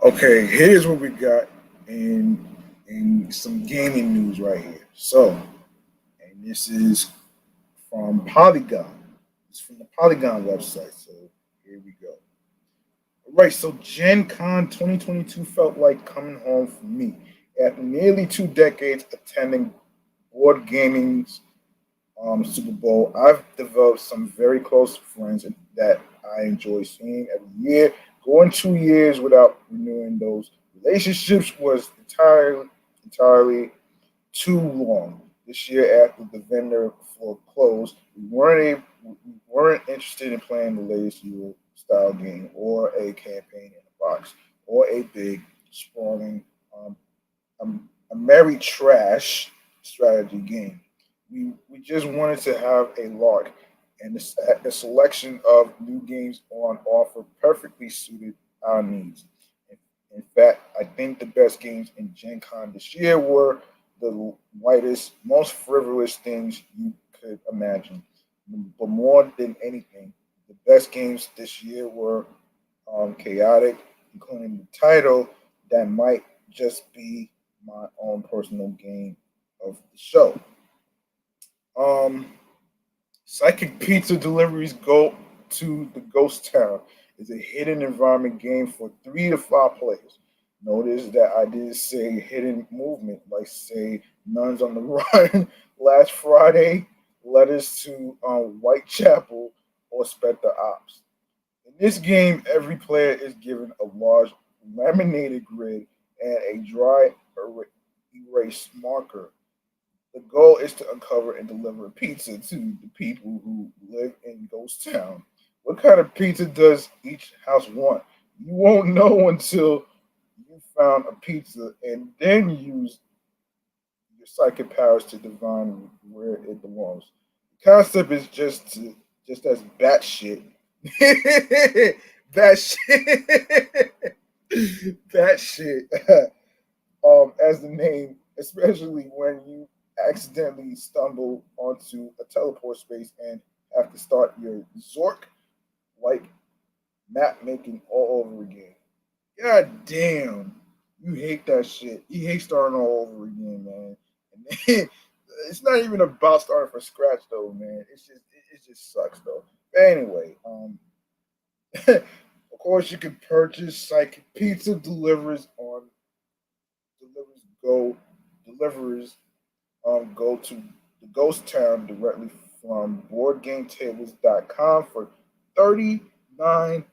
Okay, here's what we got in some gaming news right here. So, and this is from Polygon. It's from the Polygon website. So here we go. All right, so Gen Con 2022 felt like coming home for me. After nearly 2 decades attending board gaming's Super Bowl, I've developed some very close friends that I enjoy seeing every year. Going 2 years without renewing those relationships was entirely too long. This year, after the vendor floor closed, we weren't interested in playing the latest Euro style game or a campaign in a box or a big sprawling um, a merry trash strategy game. We just wanted to have a lark, and the selection of new games on offer perfectly suited our needs. In fact, I think the best games in Gen Con this year were the lightest, most frivolous things you could imagine. But more than anything, the best games this year were chaotic, including the title that might just be my own personal game of the show. Um, Psychic Pizza Deliveries Go to the Ghost Town is a hidden environment game for 3 to 5 players. Notice that I did say hidden movement, like say Nuns on the Run last Friday, letters to Whitechapel, or Spectre Ops. In this game, every player is given a large laminated grid and a dry erase marker. The goal is to uncover and deliver pizza to the people who live in Ghost Town. What kind of pizza does each house want? You won't know until you found a pizza and then use your psychic powers to divine where it belongs. The concept is just as batshit. Batshit. Batshit. As the name, especially when you accidentally stumble onto a teleport space and have to start your Zork like map making all over again. God damn. You hate that shit. You hate starting all over again, man. And then, it's not even about starting from scratch though, man. It just sucks though. But anyway, of course you can purchase like pizza delivers go deliverers go to the ghost town directly from boardgametables.com for $39.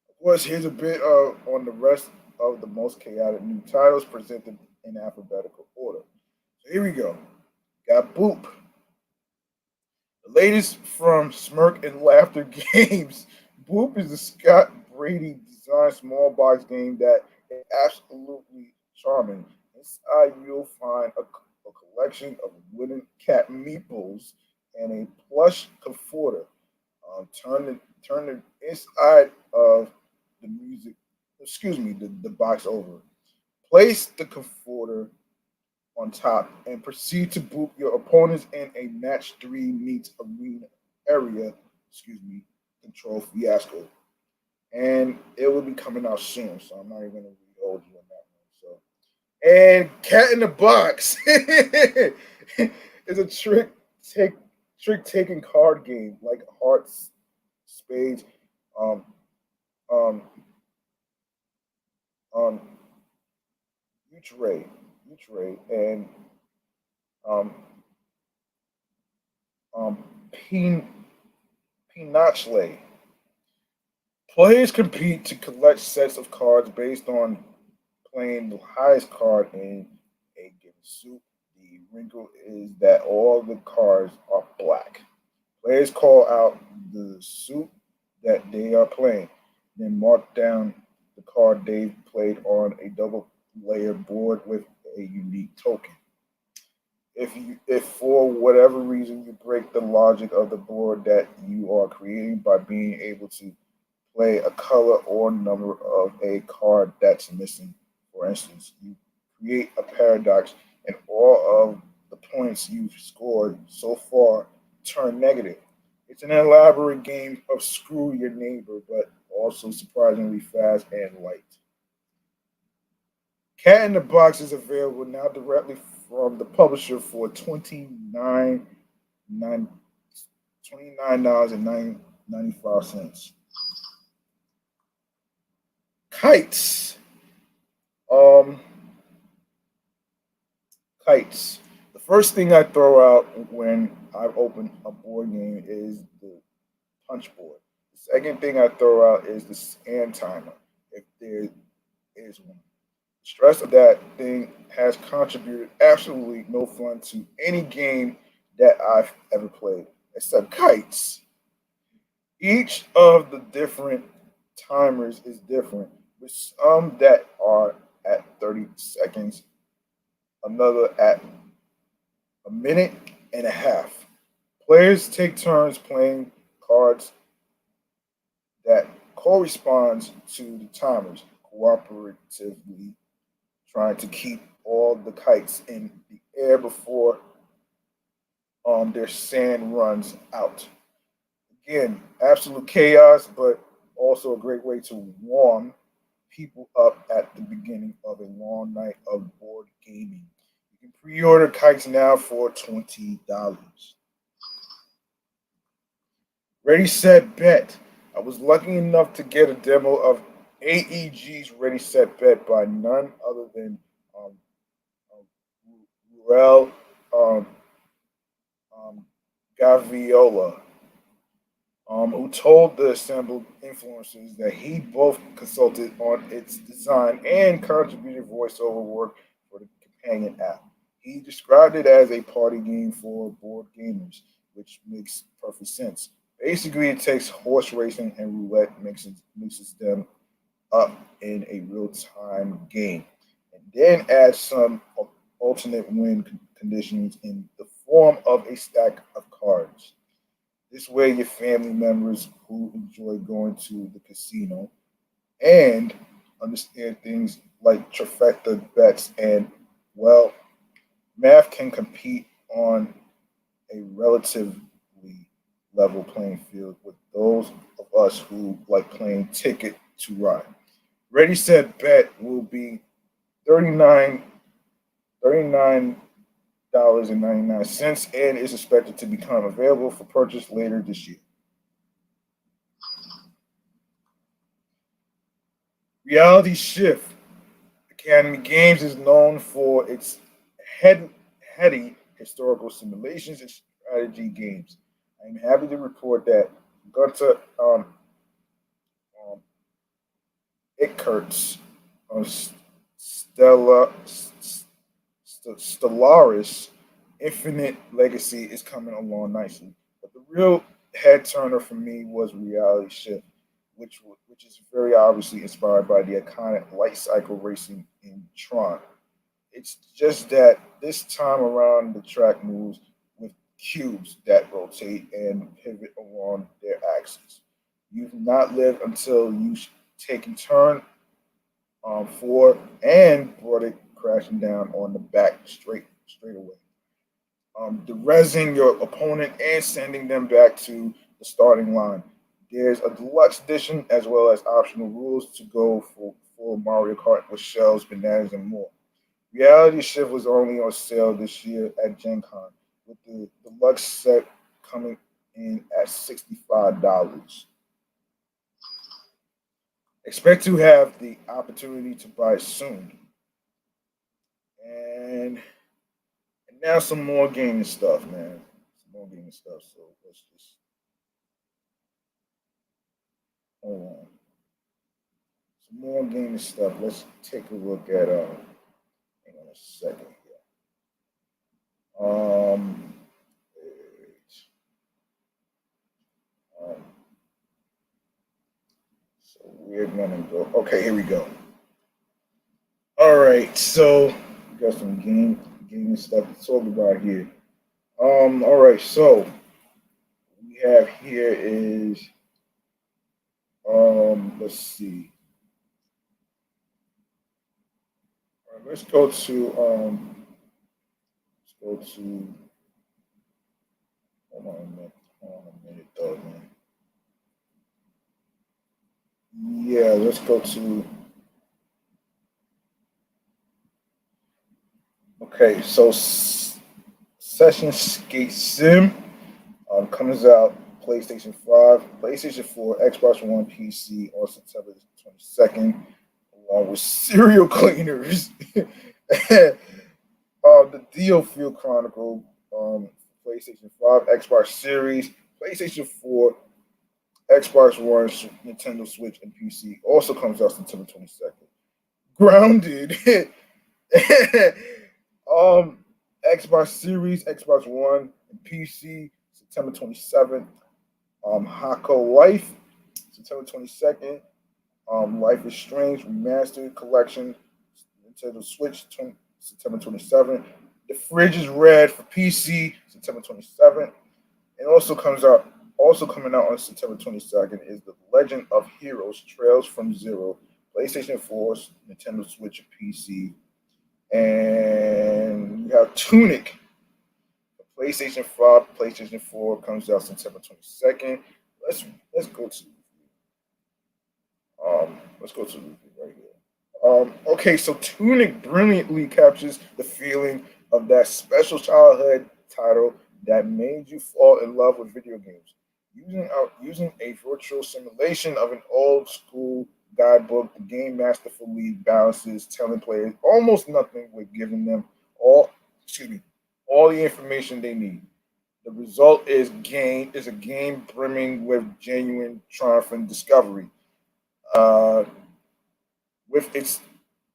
Of course, here's a bit on the rest of the most chaotic new titles presented in alphabetical order. So here we go. Got Boop, the latest from Smirk and Laughter Games. Boop is a Scott Brady designed small box game that is absolutely charming. Inside, you'll find a collection of wooden cat meeples and a plush comforter. Turn the inside of the music, excuse me, the box over. Place the comforter on top and proceed to boot your opponents in a match three meets arena area, excuse me, control fiasco. And it will be coming out soon, so I'm not even gonna hold you on that one. So and Cat in the Box is a take trick taking card game like hearts, spades, um, um, um, Utre, and um, um, Pin, Pinochle. Players compete to collect sets of cards based on playing the highest card in a given suit. The wrinkle is that all the cards are black. Players call out the suit that they are playing, then mark down the card they've played on a double layer board with a unique token. If for whatever reason you break the logic of the board that you are creating by being able to play a color or number of a card that's missing, for instance, you create a paradox and all of the points you've scored so far turn negative. It's an elaborate game of screw your neighbor, but also surprisingly fast and light. Cat in the Box is available now directly from the publisher for nine $29 and 95 cents. Kites. Um, Kites. The first thing I throw out when I open a board game is the punch board. The second thing I throw out is the sand timer, if there is one. The stress of that thing has contributed absolutely no fun to any game that I've ever played, except Kites. Each of the different timers is different, with some that are at 30 seconds, another at a minute and a half. Players take turns playing cards that corresponds to the timers, cooperatively trying to keep all the kites in the air before their sand runs out. Again, absolute chaos, but also a great way to warm people up at the beginning of a long night of board gaming. You can pre-order kites now for $20. Ready, set, bet. I was lucky enough to get a demo of AEG's Ready, Set, Bet by none other than um, um, Ruel um, um, Gaviola, who told the assembled influencers that he both consulted on its design and contributed voiceover work for the companion app. He described it as a party game for board gamers, which makes perfect sense. Basically, it takes horse racing and roulette, mixes them up in a real time game, and then adds some alternate win conditions in the form of a stack of cards. This way, your family members who enjoy going to the casino and understand things like trifecta bets and, well, math can compete on a relatively level playing field with those of us who like playing ticket to ride. Ready Set Bet will be 39 $39.99 and is expected to become available for purchase later this year. Reality Shift. Academy Games is known for its head, heady historical simulations and strategy games. I'm happy to report that Gunter um, Ickert's um, Stella, Stellaris Infinite Legacy is coming along nicely. But the real head turner for me was Reality Shift, which is very obviously inspired by the iconic light cycle racing in Tron. It's just that this time around the track moves with cubes that rotate and pivot along their axis. You've not lived until you've taken turn forward and brought it crashing down on the back straight away. Resin your opponent and sending them back to the starting line. There's a deluxe edition as well as optional rules to go for full Mario Kart with shells, bananas, and more. Reality Shift was only on sale this year at Gen Con, with the deluxe set coming in at $65. Expect to have the opportunity to buy it soon. And now some more gaming stuff, man. Some more gaming stuff. So let's just hold on. Some more gaming stuff. Let's take a look at hang on a second here. Um so we're gonna go okay, here we go. All right, so we got some gaming stuff to talk about here. All right, so we have here is let's see. All right, let's go to hold on a minute though, man. Yeah, let's go to okay, so Session Skate Sim comes out PlayStation 5, PlayStation 4, Xbox One, PC on September 22nd, along with Serial Cleaners. The Dio Field Chronicle, PlayStation 5, Xbox Series, PlayStation 4, Xbox One, Nintendo Switch, and PC also comes out September 22nd. Grounded, Xbox Series, Xbox One, and PC September 27th. Hako Life, September 22nd. Life is Strange Remastered Collection, Nintendo Switch, September 27th. The Fridge is Red for PC, September 27th. And also coming out on September 22nd is The Legend of Heroes Trails from Zero, PlayStation 4, Nintendo Switch, and PC. And you have Tunic, PlayStation 5, PlayStation 4 comes out September 22nd. Let's let's go to let's go to the review right here. Okay, so Tunic brilliantly captures the feeling of that special childhood title that made you fall in love with video games. Using a virtual simulation of an old school guidebook, the game masterfully balances telling players almost nothing with giving them all excuse me all the information they need. The result is a game brimming with genuine triumph and discovery. Uh, with its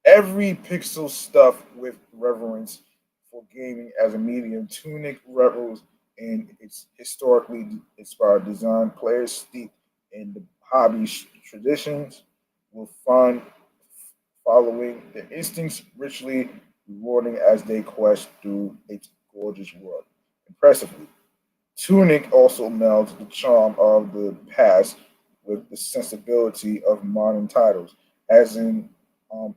every pixel stuff with reverence for gaming as a medium, Tunic revels in its historically inspired design. Players steeped in the hobby's traditions will find following their instincts richly rewarding as they quest through its gorgeous world. Impressively, Tunic also melds the charm of the past with the sensibility of modern titles, as in um,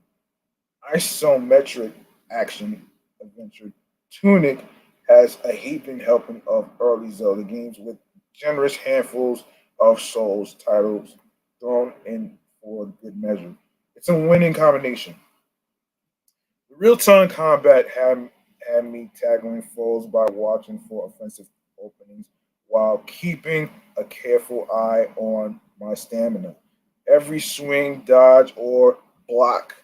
isometric action adventure. Tunic has a heaping helping of early Zelda games with generous handfuls of Souls titles thrown in for good measure. It's a winning combination. The real time combat had me tackling foes by watching for offensive openings while keeping a careful eye on my stamina. Every swing, dodge, or block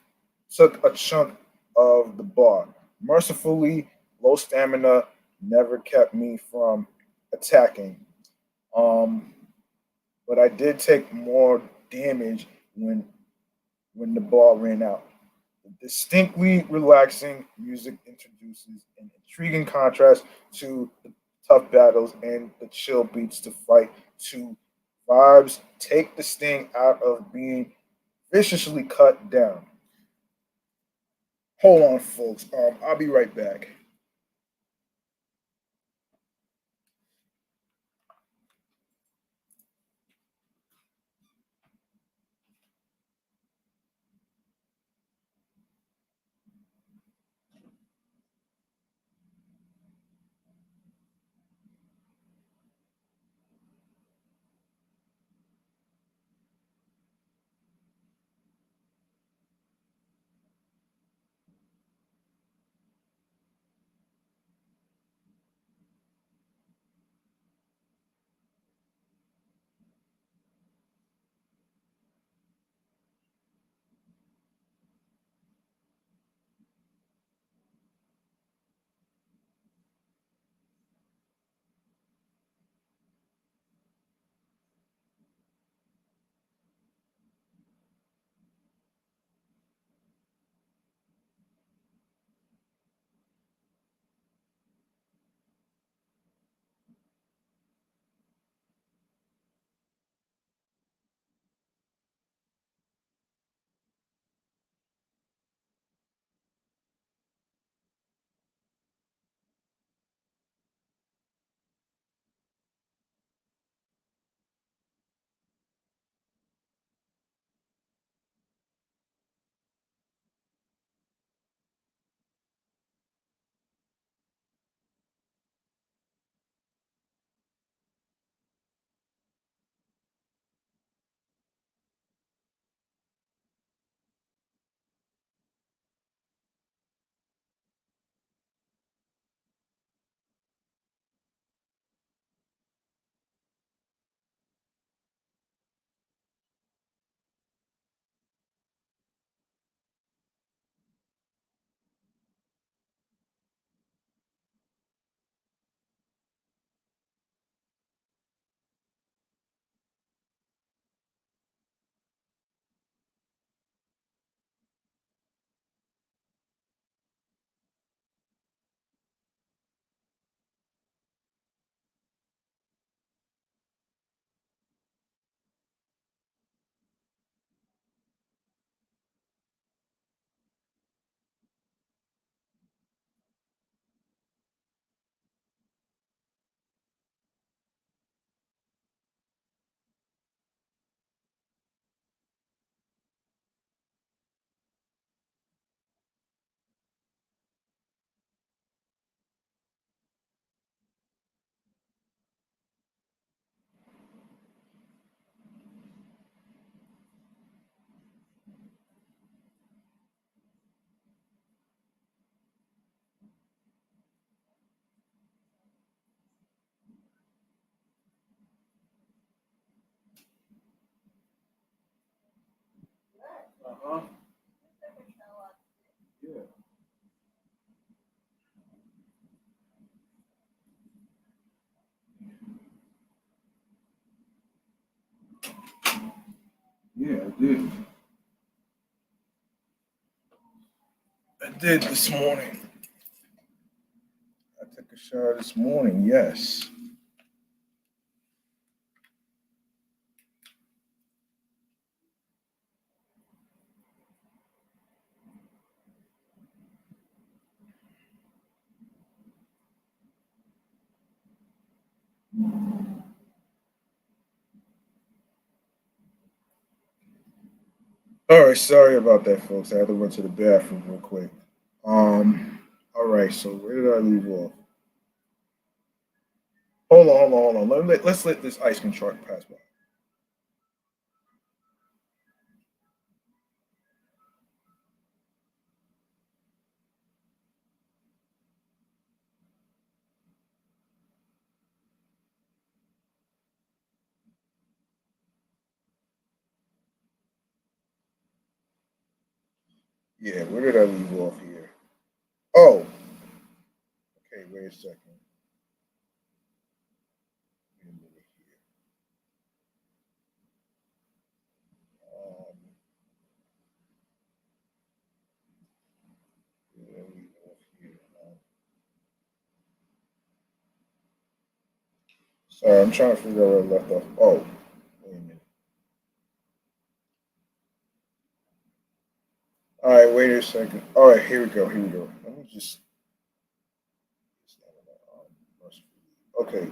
took a chunk of the bar. Mercifully, low stamina never kept me from attacking. Um, but I did take more damage when the ball ran out. The distinctly relaxing music introduces an intriguing contrast to the tough battles and the chill beats to fight to vibes take the sting out of being viciously cut down. Hold on, folks. I'll be right back. Uh-huh. Yeah. Yeah, I did. I did this morning. I took a shower this morning. Yes. All right. Sorry about that, folks. I had to run to the bathroom real quick. All right. So where did I leave off? Hold on. Let's let this ice cream truck pass by. Yeah, where did I leave off here? Oh, okay, wait a second. Wait a minute here. Um, where did I leave off here? Sorry, I'm trying to figure out where I left off. Oh, wait a minute. All right, wait a second. All right, here we go. Here we go. Let me just. Okay,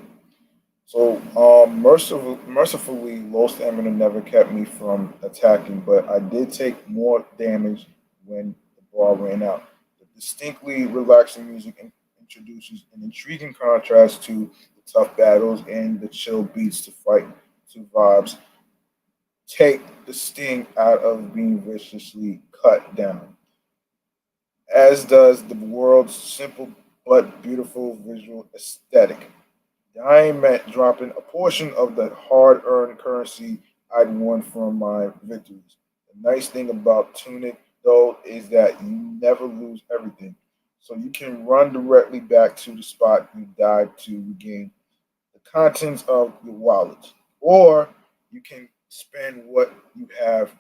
so mercifully, low stamina never kept me from attacking, but I did take more damage when the bar ran out. The distinctly relaxing music introduces an intriguing contrast to the tough battles and the chill beats to fight to vibes. Take the sting out of being viciously cut down, as does the world's simple but beautiful visual aesthetic. Dying meant dropping a portion of the hard earned currency I'd won from my victories. The nice thing about Tunic, though, is that you never lose everything. So you can run directly back to the spot you died to regain the contents of your wallet. Or you can spend what you have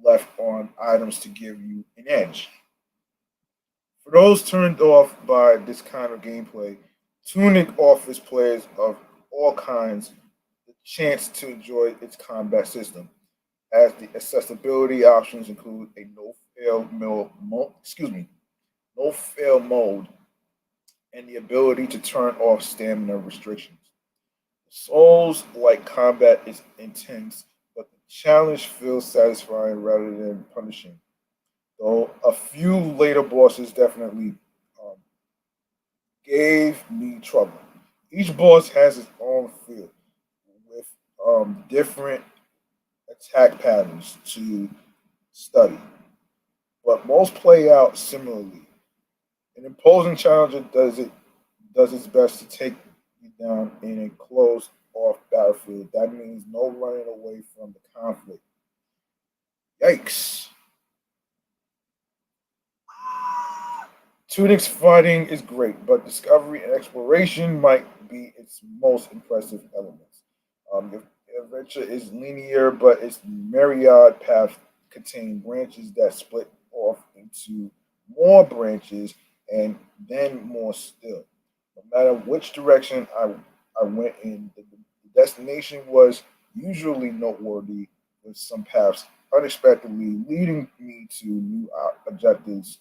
left on items to give you an edge. For those turned off by this kind of gameplay, Tunic offers players of all kinds the chance to enjoy its combat system, as the accessibility options include a no fail mode, and the ability to turn off stamina restrictions. Souls like combat is intense, but the challenge feels satisfying rather than punishing. Though a few later bosses definitely um, gave me trouble. Each boss has its own feel with different attack patterns to study, but most play out similarly. An imposing challenger does its best to take you down in a closed off battlefield. That means no running away from the conflict. Yikes! Tunic's fighting is great, but discovery and exploration might be its most impressive elements. The adventure is linear, but its myriad paths contain branches that split off into more branches and then more still. No matter which direction I went in, the destination was usually noteworthy, with some paths unexpectedly leading me to new objectives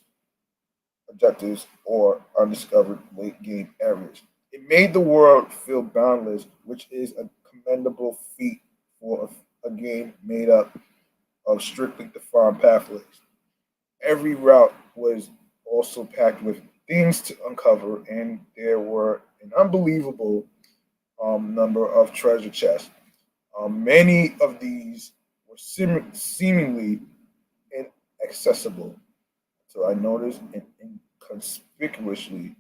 or undiscovered late game areas. It made the world feel boundless, which is a commendable feat for a game made up of strictly defined pathways. Every route was also packed with things to uncover, and there were an unbelievable number of treasure chests. Many of these were seemingly inaccessible, so I noticed an inconspicuously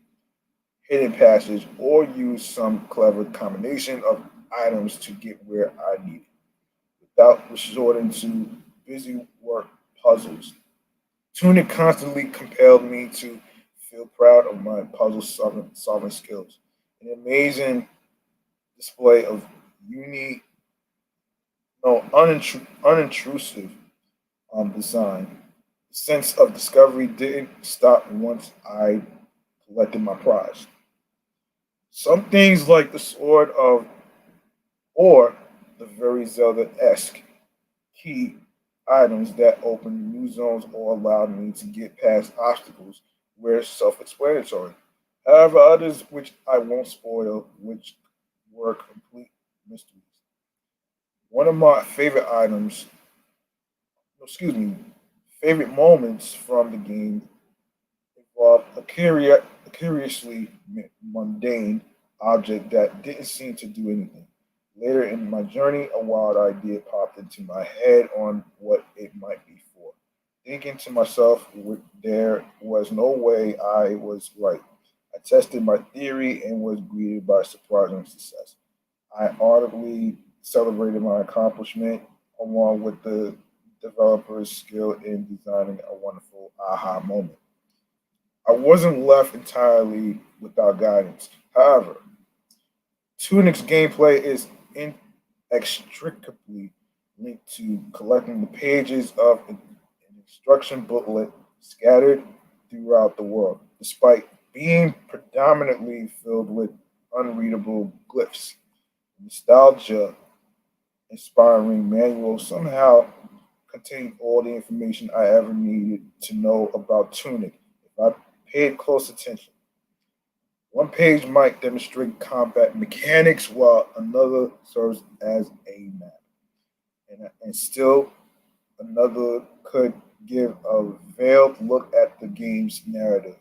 hidden passage or use some clever combination of items to get where I needed without resorting to busy work puzzles. Tunic constantly compelled me to feel proud of my puzzle solving skills. An amazing display of unique, no, unintrusive design. The sense of discovery didn't stop once I collected my prize. Some things like the sword of or the very Zelda-esque key items that open new zones or allowed me to get past obstacles were self-explanatory. However, others which I won't spoil, which were complete mysteries. One of my favorite items, no, excuse me, favorite moments from the game involved a curiously mundane object that didn't seem to do anything. Later in my journey, a wild idea popped into my head on what it might be for. Thinking to myself, there was no way I was right. I tested my theory and was greeted by surprising success. I audibly celebrated my accomplishment along with the developer's skill in designing a wonderful aha moment. I wasn't left entirely without guidance. However, Tunic's gameplay is inextricably linked to collecting the pages of an instruction booklet scattered throughout the world, despite being predominantly filled with unreadable glyphs. Nostalgia inspiring manual somehow contained all the information I ever needed to know about Tunic if I paid close attention. One page might demonstrate combat mechanics while another serves as a map. And still another could give a veiled look at the game's narrative.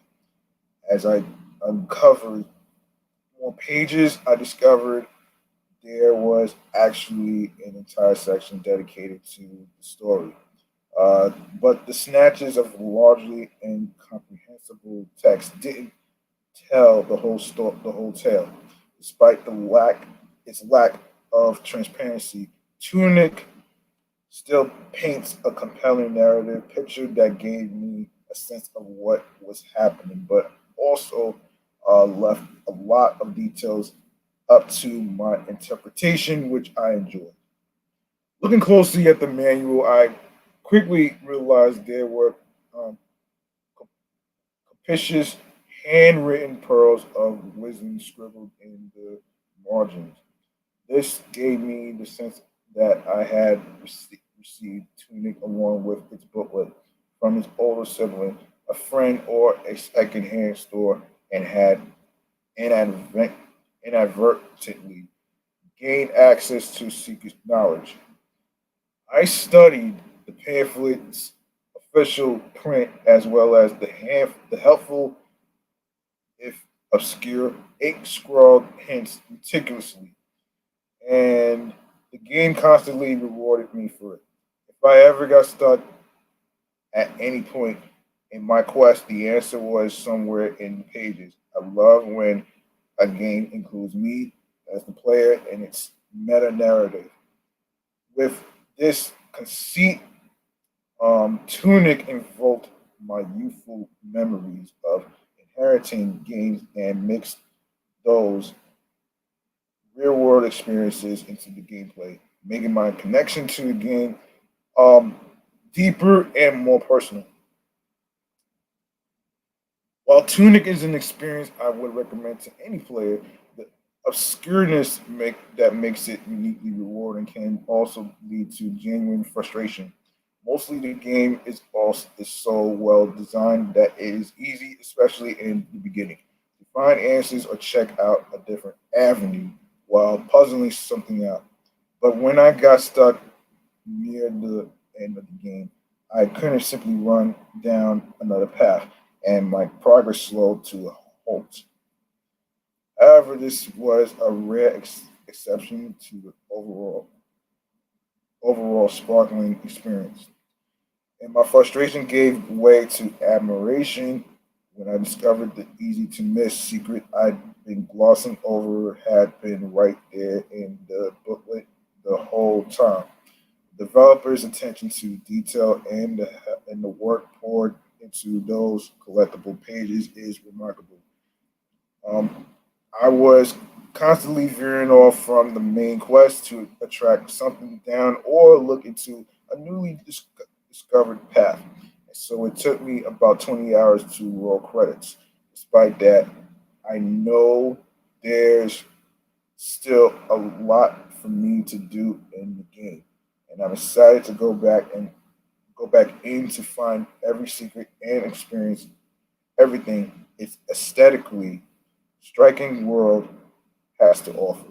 As I uncovered more pages, I discovered there was actually an entire section dedicated to the story. But the snatches of largely incomprehensible text didn't tell the whole tale, despite its lack of transparency. Tunic still paints a compelling narrative picture that gave me a sense of what was happening, but also left a lot of details up to my interpretation, which I enjoyed. Looking closely at the manual, I quickly realized there were um, capacious handwritten pearls of wisdom scribbled in the margins. This gave me the sense that I had received Tunic along with its booklet from its older sibling, a friend, or a secondhand store, and had inadvert- inadvertently gained access to secret knowledge. I studied the pamphlet's official print as well as the helpful, if obscure, ink scrawled hints meticulously, and the game constantly rewarded me for it. If I ever got stuck at any point in my quest, the answer was somewhere in the pages. I love when a game includes me as the player and its meta narrative. With this conceit, Tunic invoked my youthful memories of inheriting games and mixed those real world experiences into the gameplay, making my connection to the game um, deeper and more personal. While Tunic is an experience I would recommend to any player, the obscureness that makes it uniquely rewarding can also lead to genuine frustration. Mostly, the game is so well designed that it is easy, especially in the beginning, to find answers or check out a different avenue while puzzling something out. But when I got stuck near the end of the game, I couldn't simply run down another path, and my progress slowed to a halt. However, this was a rare exception to the overall sparkling experience, and my frustration gave way to admiration when I discovered the easy to miss secret I'd been glossing over had been right there in the booklet the whole time. Developers' attention to detail and the work poured into those collectible pages is remarkable. Um, I was constantly veering off from the main quest to attract something down or look into a discovered path. And so it took me about 20 hours to roll credits. Despite that, I know there's still a lot for me to do in the game, and I'm excited to go back in to find every secret and experience everything its aesthetically striking world has to offer.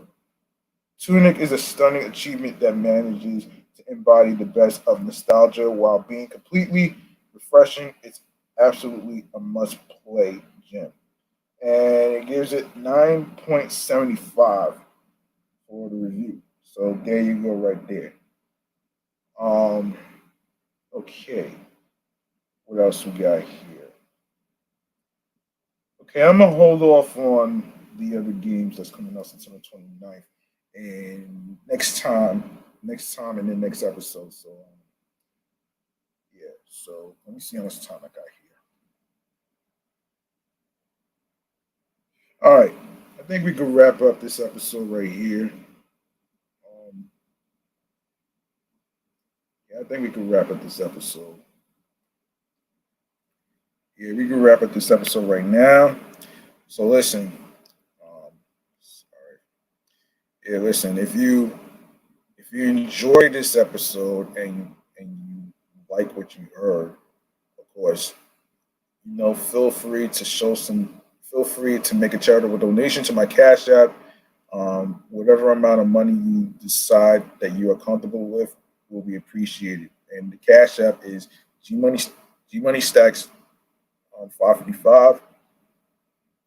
Tunic is a stunning achievement that manages to embody the best of nostalgia while being completely refreshing. It's absolutely a must play gem. And it gives it 9.75 for the review. So there you go, right there. Um, okay, what else we got here? Okay, I'm gonna hold off on the other games that's coming out September 29th, and next time in the next episode. So So let me see how much time I got here. All right, I think we can wrap up this episode right here. Um, yeah, I think we can wrap up this episode. Yeah, we can wrap up this episode right now. So listen, sorry. Yeah, listen. If you enjoy this episode and you like what you heard, of course, feel free to feel free to make a charitable donation to my Cash App. Whatever amount of money you decide that you are comfortable with will be appreciated. And the Cash App is G Money Stacks 555.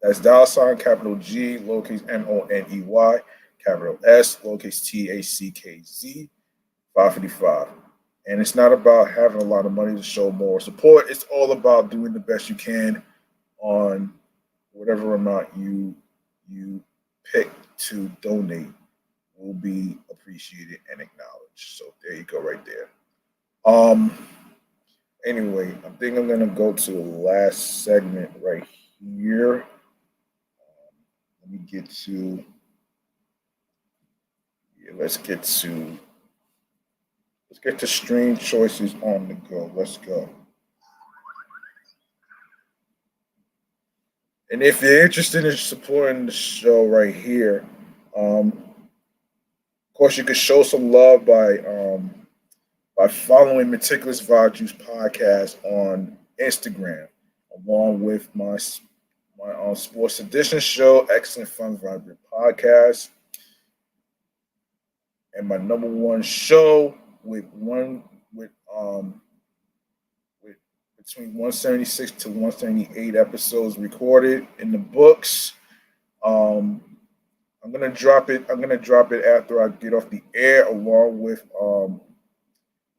That's $ capital G lowercase Money capital S lowercase Tackz 555. And it's not about having a lot of money to show more support. It's all about doing the best you can on whatever amount you pick to donate will be appreciated and acknowledged. So there you go, right there. Um. Anyway, I think I'm gonna go to the last segment right here. Let me get to. Yeah, let's get to stream choices on the go. Let's go. And if you're interested in supporting the show right here, of course, you could show some love by following Meticulous Vibe Juice podcast on Instagram, along with my Sports Edition show, Excellent Fun Vibrant podcast, and my number one show with between 176 to 178 episodes recorded in the books. Um, I'm gonna drop it after I get off the air, along with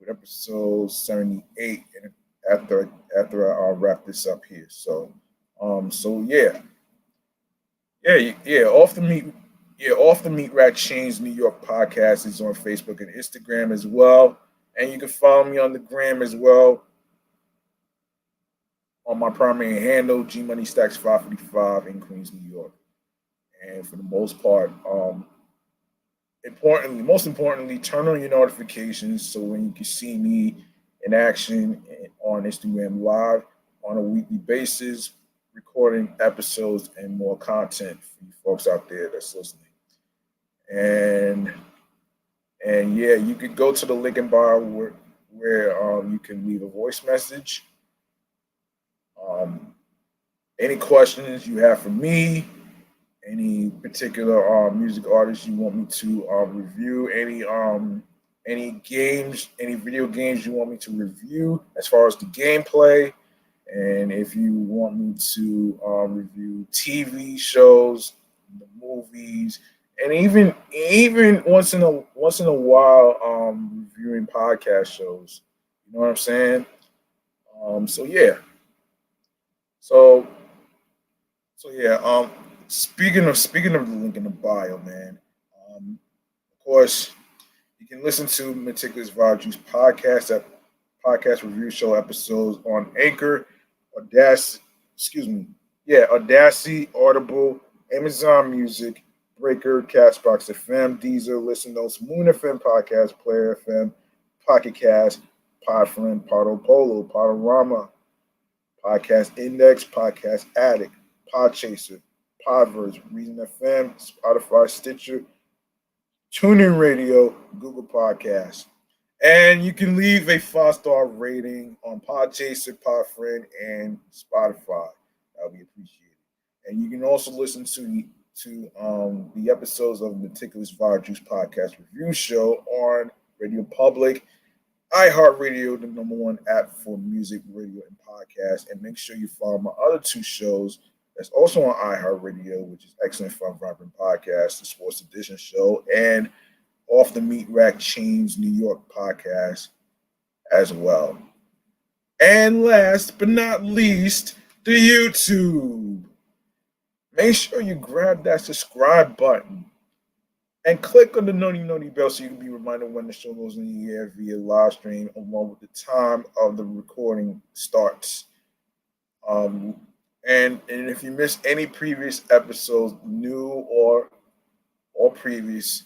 episode 78, and after I wrap this up here. So yeah. Off the Meat Rack Chains New York podcast is on Facebook and Instagram as well, and you can follow me on the gram as well on my primary handle G Money Stacks 555 in Queens, New York. And for the most part, most importantly, turn on your notifications so when you can see me in action on Instagram Live on a weekly basis, recording episodes and more content for you folks out there that's listening. And yeah, you could go to the link in bio where you can leave a voice message. Um, any questions you have for me, any particular music artists you want me to review, any games, any video games you want me to review as far as the gameplay, and if you want me to review TV shows, the movies, and even once in a while reviewing podcast shows. You know what I'm saying? So yeah. So yeah. Speaking of the link in the bio, man. Of course, you can listen to Meticulous Vibe Juice podcast review show episodes on Anchor, Audacity, Audacity, Audible, Amazon Music, Breaker, Castbox FM, Deezer, Listen Notes, Moon FM Podcast, Player FM, Pocket Cast, Podfriend, Podo Polo, Podorama, Podcast Index, Podcast Addict, Podchaser, Podverse, Reason FM, Spotify, Stitcher, TuneIn Radio, Google Podcasts. And you can leave a 5-star rating on Podchaser, Podfriend, and Spotify. That would be appreciated. And you can also listen to the episodes of Meticulous Vibe Juice Podcast Review Show on Radio Public, iHeartRadio, the number one app for music, radio, and podcast. And make sure you follow my other two shows that's also on iHeartRadio, which is Excellent Fun Vibrant Podcast, the Sports Edition Show, and Off the Meat Rack Chains New York Podcast as well. And last but not least, the YouTube. Make sure you grab that subscribe button And click on the noti bell so you can be reminded when the show goes in the air via live stream along with the time of the recording starts. Um, and if you miss any previous episodes, new or previous,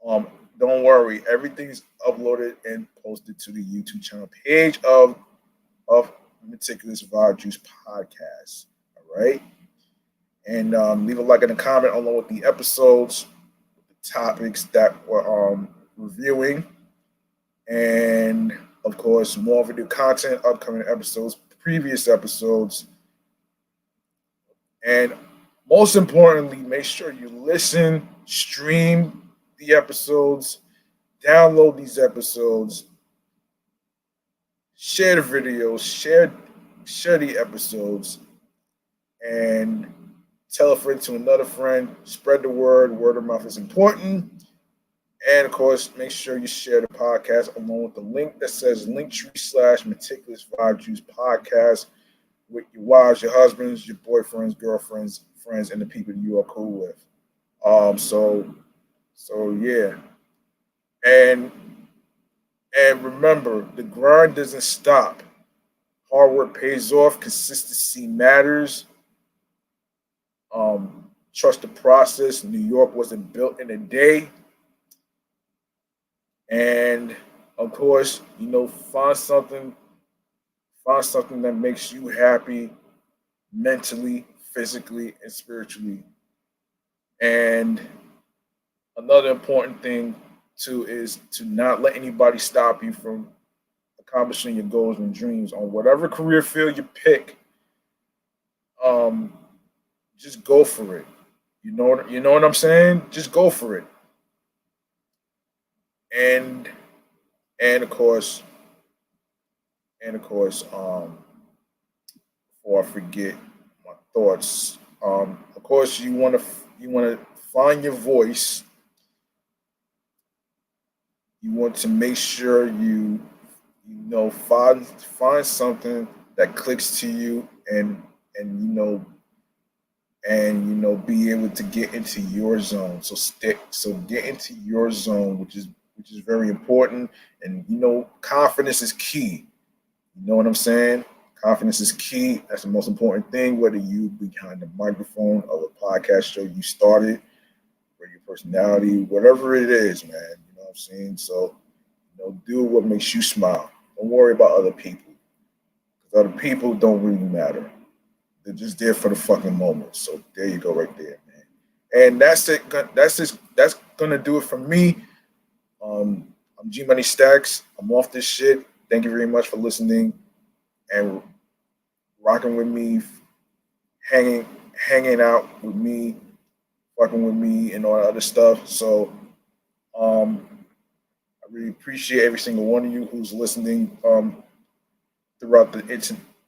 um, don't worry, everything's uploaded and posted to the YouTube channel page of Meticulous Vibe Juice Podcast. All right, and leave a like and a comment along with the episodes, the topics that we're reviewing, and of course more video content, upcoming episodes, previous episodes, and most importantly, make sure you listen, stream the episodes, download these episodes, share the videos, share the episodes, and tell a friend to another friend. Spread the word. Word of mouth is important. And of course, make sure you share the podcast along with the link that says Linktree/Meticulous Vibe Juice Podcast with your wives, your husbands, your boyfriends, girlfriends, friends, and the people you are cool with. So yeah, and and remember, the grind doesn't stop. Hard work pays off. Consistency matters. Trust the process. New York wasn't built in a day. And of course, find something that makes you happy mentally, physically, and spiritually. And another important thing too is to not let anybody stop you from accomplishing your goals and dreams on whatever career field you pick. Um, just go for it. You know what I'm saying? Just go for it. And and of course, and of course, before I forget my thoughts, of course, you want to find your voice. You want to make sure find something that clicks to you, and be able to get into your zone. So get into your zone, which is very important. And confidence is key. You know what I'm saying? Confidence is key. That's the most important thing. Whether you behind the microphone of a podcast show you started, or your personality, whatever it is, man. You know what I'm saying? So, do what makes you smile. Don't worry about other people, because other people don't really matter. They're just there for the fucking moment. So there you go, right there, man. And that's it. That's gonna do it for me. I'm G Money Stacks. I'm off this shit. Thank you very much for listening and rocking with me, hanging hanging out with me, fucking with me, and all that other stuff. So um, I really appreciate every single one of you who's listening throughout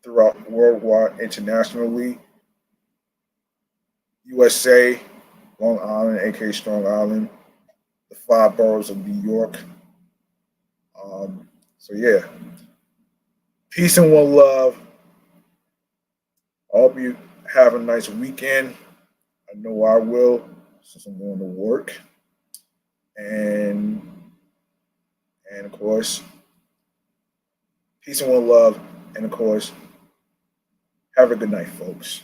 throughout worldwide, internationally, USA, Long Island, aka Strong Island, the five boroughs of New York. So yeah, peace and one love. I hope you have a nice weekend. I know I will, since I'm going to work. And of course, peace and one love. And of course, have a good night, folks.